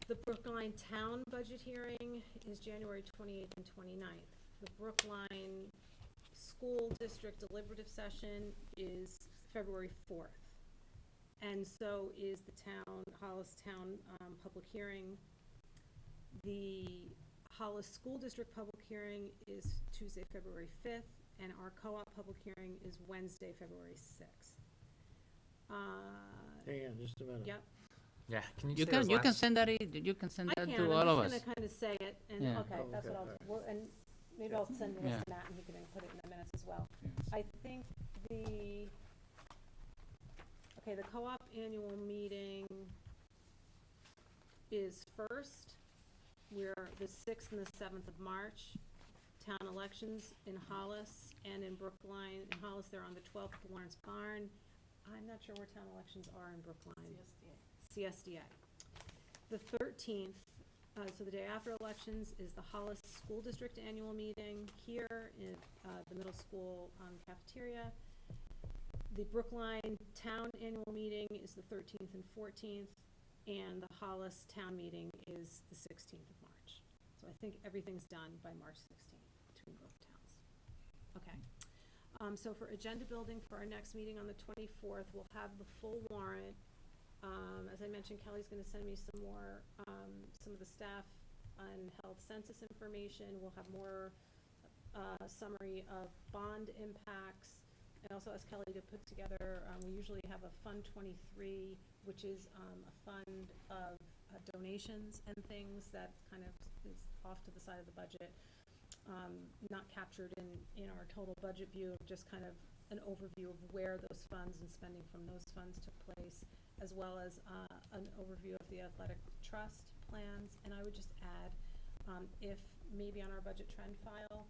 C: The Brookline Town budget hearing is January 28th and 29th. The Brookline School District deliberative session is February 4th. And so is the Hollis Town public hearing. The Hollis School District public hearing is Tuesday, February 5th, and our co-op public hearing is Wednesday, February 6th.
E: Hang on just a minute.
C: Yep.
G: Yeah, can you
F: You
G: say
F: can,
G: those
F: you can
G: last-
F: send that, you can send
C: I
F: that
C: can,
F: to all of
C: I'm
F: us.
C: just gonna kind of say it, and,
F: Yeah.
C: okay,
E: Oh,
C: that's
E: okay,
C: what I'll,
E: alright.
C: well, and maybe I'll send this
F: Yeah.
C: to Matt, and he can put it in the minutes as well.
H: Yes.
C: I think the co-op annual meeting is first. We're the 6th and the 7th of March. Town elections in Hollis and in Brookline. In Hollis, they're on the 12th at the Lawrence Barn. I'm not sure where town elections are in Brookline. CSDA. The 13th, so the day after elections, is the Hollis School District annual meeting here in the middle school cafeteria. The Brookline Town annual meeting is the 13th and 14th, and the Hollis Town meeting is the 16th of March. So I think everything's done by March 16th between both towns. Okay. So for agenda building for our next meeting on the 24th, we'll have the full warrant. As I mentioned, Kelly's gonna send me some more, some of the staff on health census information. We'll have more, summary of bond impacts. I also asked Kelly to put together, we usually have a Fund 23, which is, a fund of donations and things that kind of is off to the side of the budget. Not captured in our total budget view, just kind of an overview of where those funds and spending from those funds took place, as well as an overview of the athletic trust plans. And I would just add, if maybe on our budget trend file,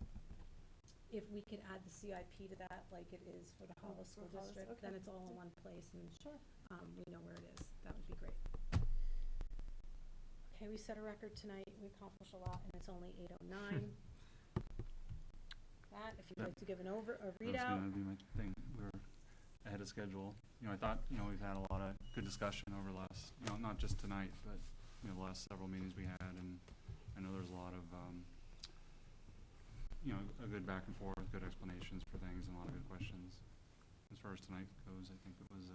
C: if we could add the CIP to that, like it is for the Hollis School
D: for Hollis,
C: District,
D: okay.
C: then it's all in one place and we know where it is. That would be great. Okay, we set a record tonight. We accomplished a lot, and it's only 8:09. Matt, if you'd like to give a
H: That was
C: readout.
H: gonna be my thing. We're ahead of schedule. You know, I thought, you know, we've had a lot of good discussion over the last, you know, not just tonight, but, you know, the last several meetings we had, and I know there's a lot of, you know, a good back and forth, good explanations for things, and a lot of good questions. As far as tonight goes, I think it was,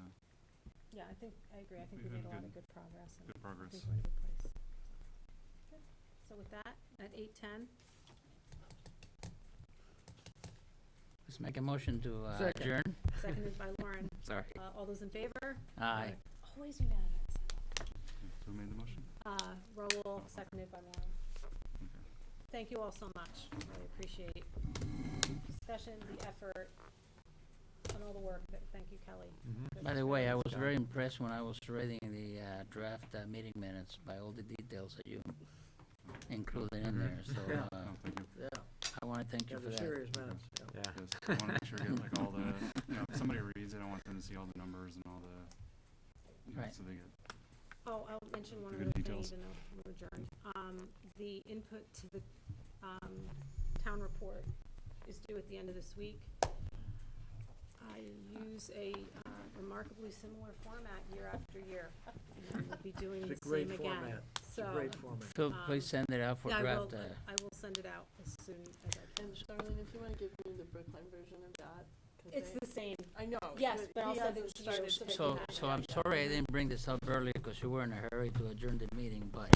C: Yeah, I agree. I think we
H: We've
C: made
H: had
C: a lot
H: good-
C: of good progress. And
H: good progress.
C: I think we're in a good place. Good. So with that, at 8:10,
F: Let's make a motion to
E: Second.
F: adjourn.
C: seconded by Lauren.
F: Sorry.
C: All those in favor?
F: Aye.
C: Always unanimous.
H: who made the motion?
C: Raul, seconded by Lauren.
H: Okay.
C: Thank you all so much. Really appreciate the discussion, the effort, and all the work. Thank you, Kelly. Good
F: By the way, I
C: job.
F: was very impressed when I was reading the draft meeting minutes by all the details that you included in there, so
E: Yeah.
H: Oh, thank you.
E: Yeah,
F: I want to thank you
E: yeah,
F: for
E: the
F: that.
E: serious minutes, yeah.
G: Yeah.
H: Yes, I wanna make sure to get like all the, you know, if somebody reads it, I want them to see all the numbers and all the, you know,
F: Right.
H: so they get,
C: Oh, I'll mention one
H: The
C: other
H: good
C: thing,
H: details.
C: even though we're adjourned. The input to the, town report is due at the end of this week. I use a remarkably similar format year after year. And we'll be doing
E: It's
C: the
E: a great
C: same again.
E: format. It's a
C: So,
E: great format.
F: Phil, please send it out for
C: yeah,
F: draft.
C: I will send it out as soon as I can.
D: And Charlene, if you wanna give me the Brookline version of that, 'cause
C: It's
D: they-
C: the same.
D: I know.
C: Yes, but I'll
D: he
C: send it
D: hasn't
C: to you
D: started
C: so that
D: taking
C: you
F: So,
C: have
F: so I'm sorry I didn't bring this up earlier because you were in a hurry to adjourn the meeting, but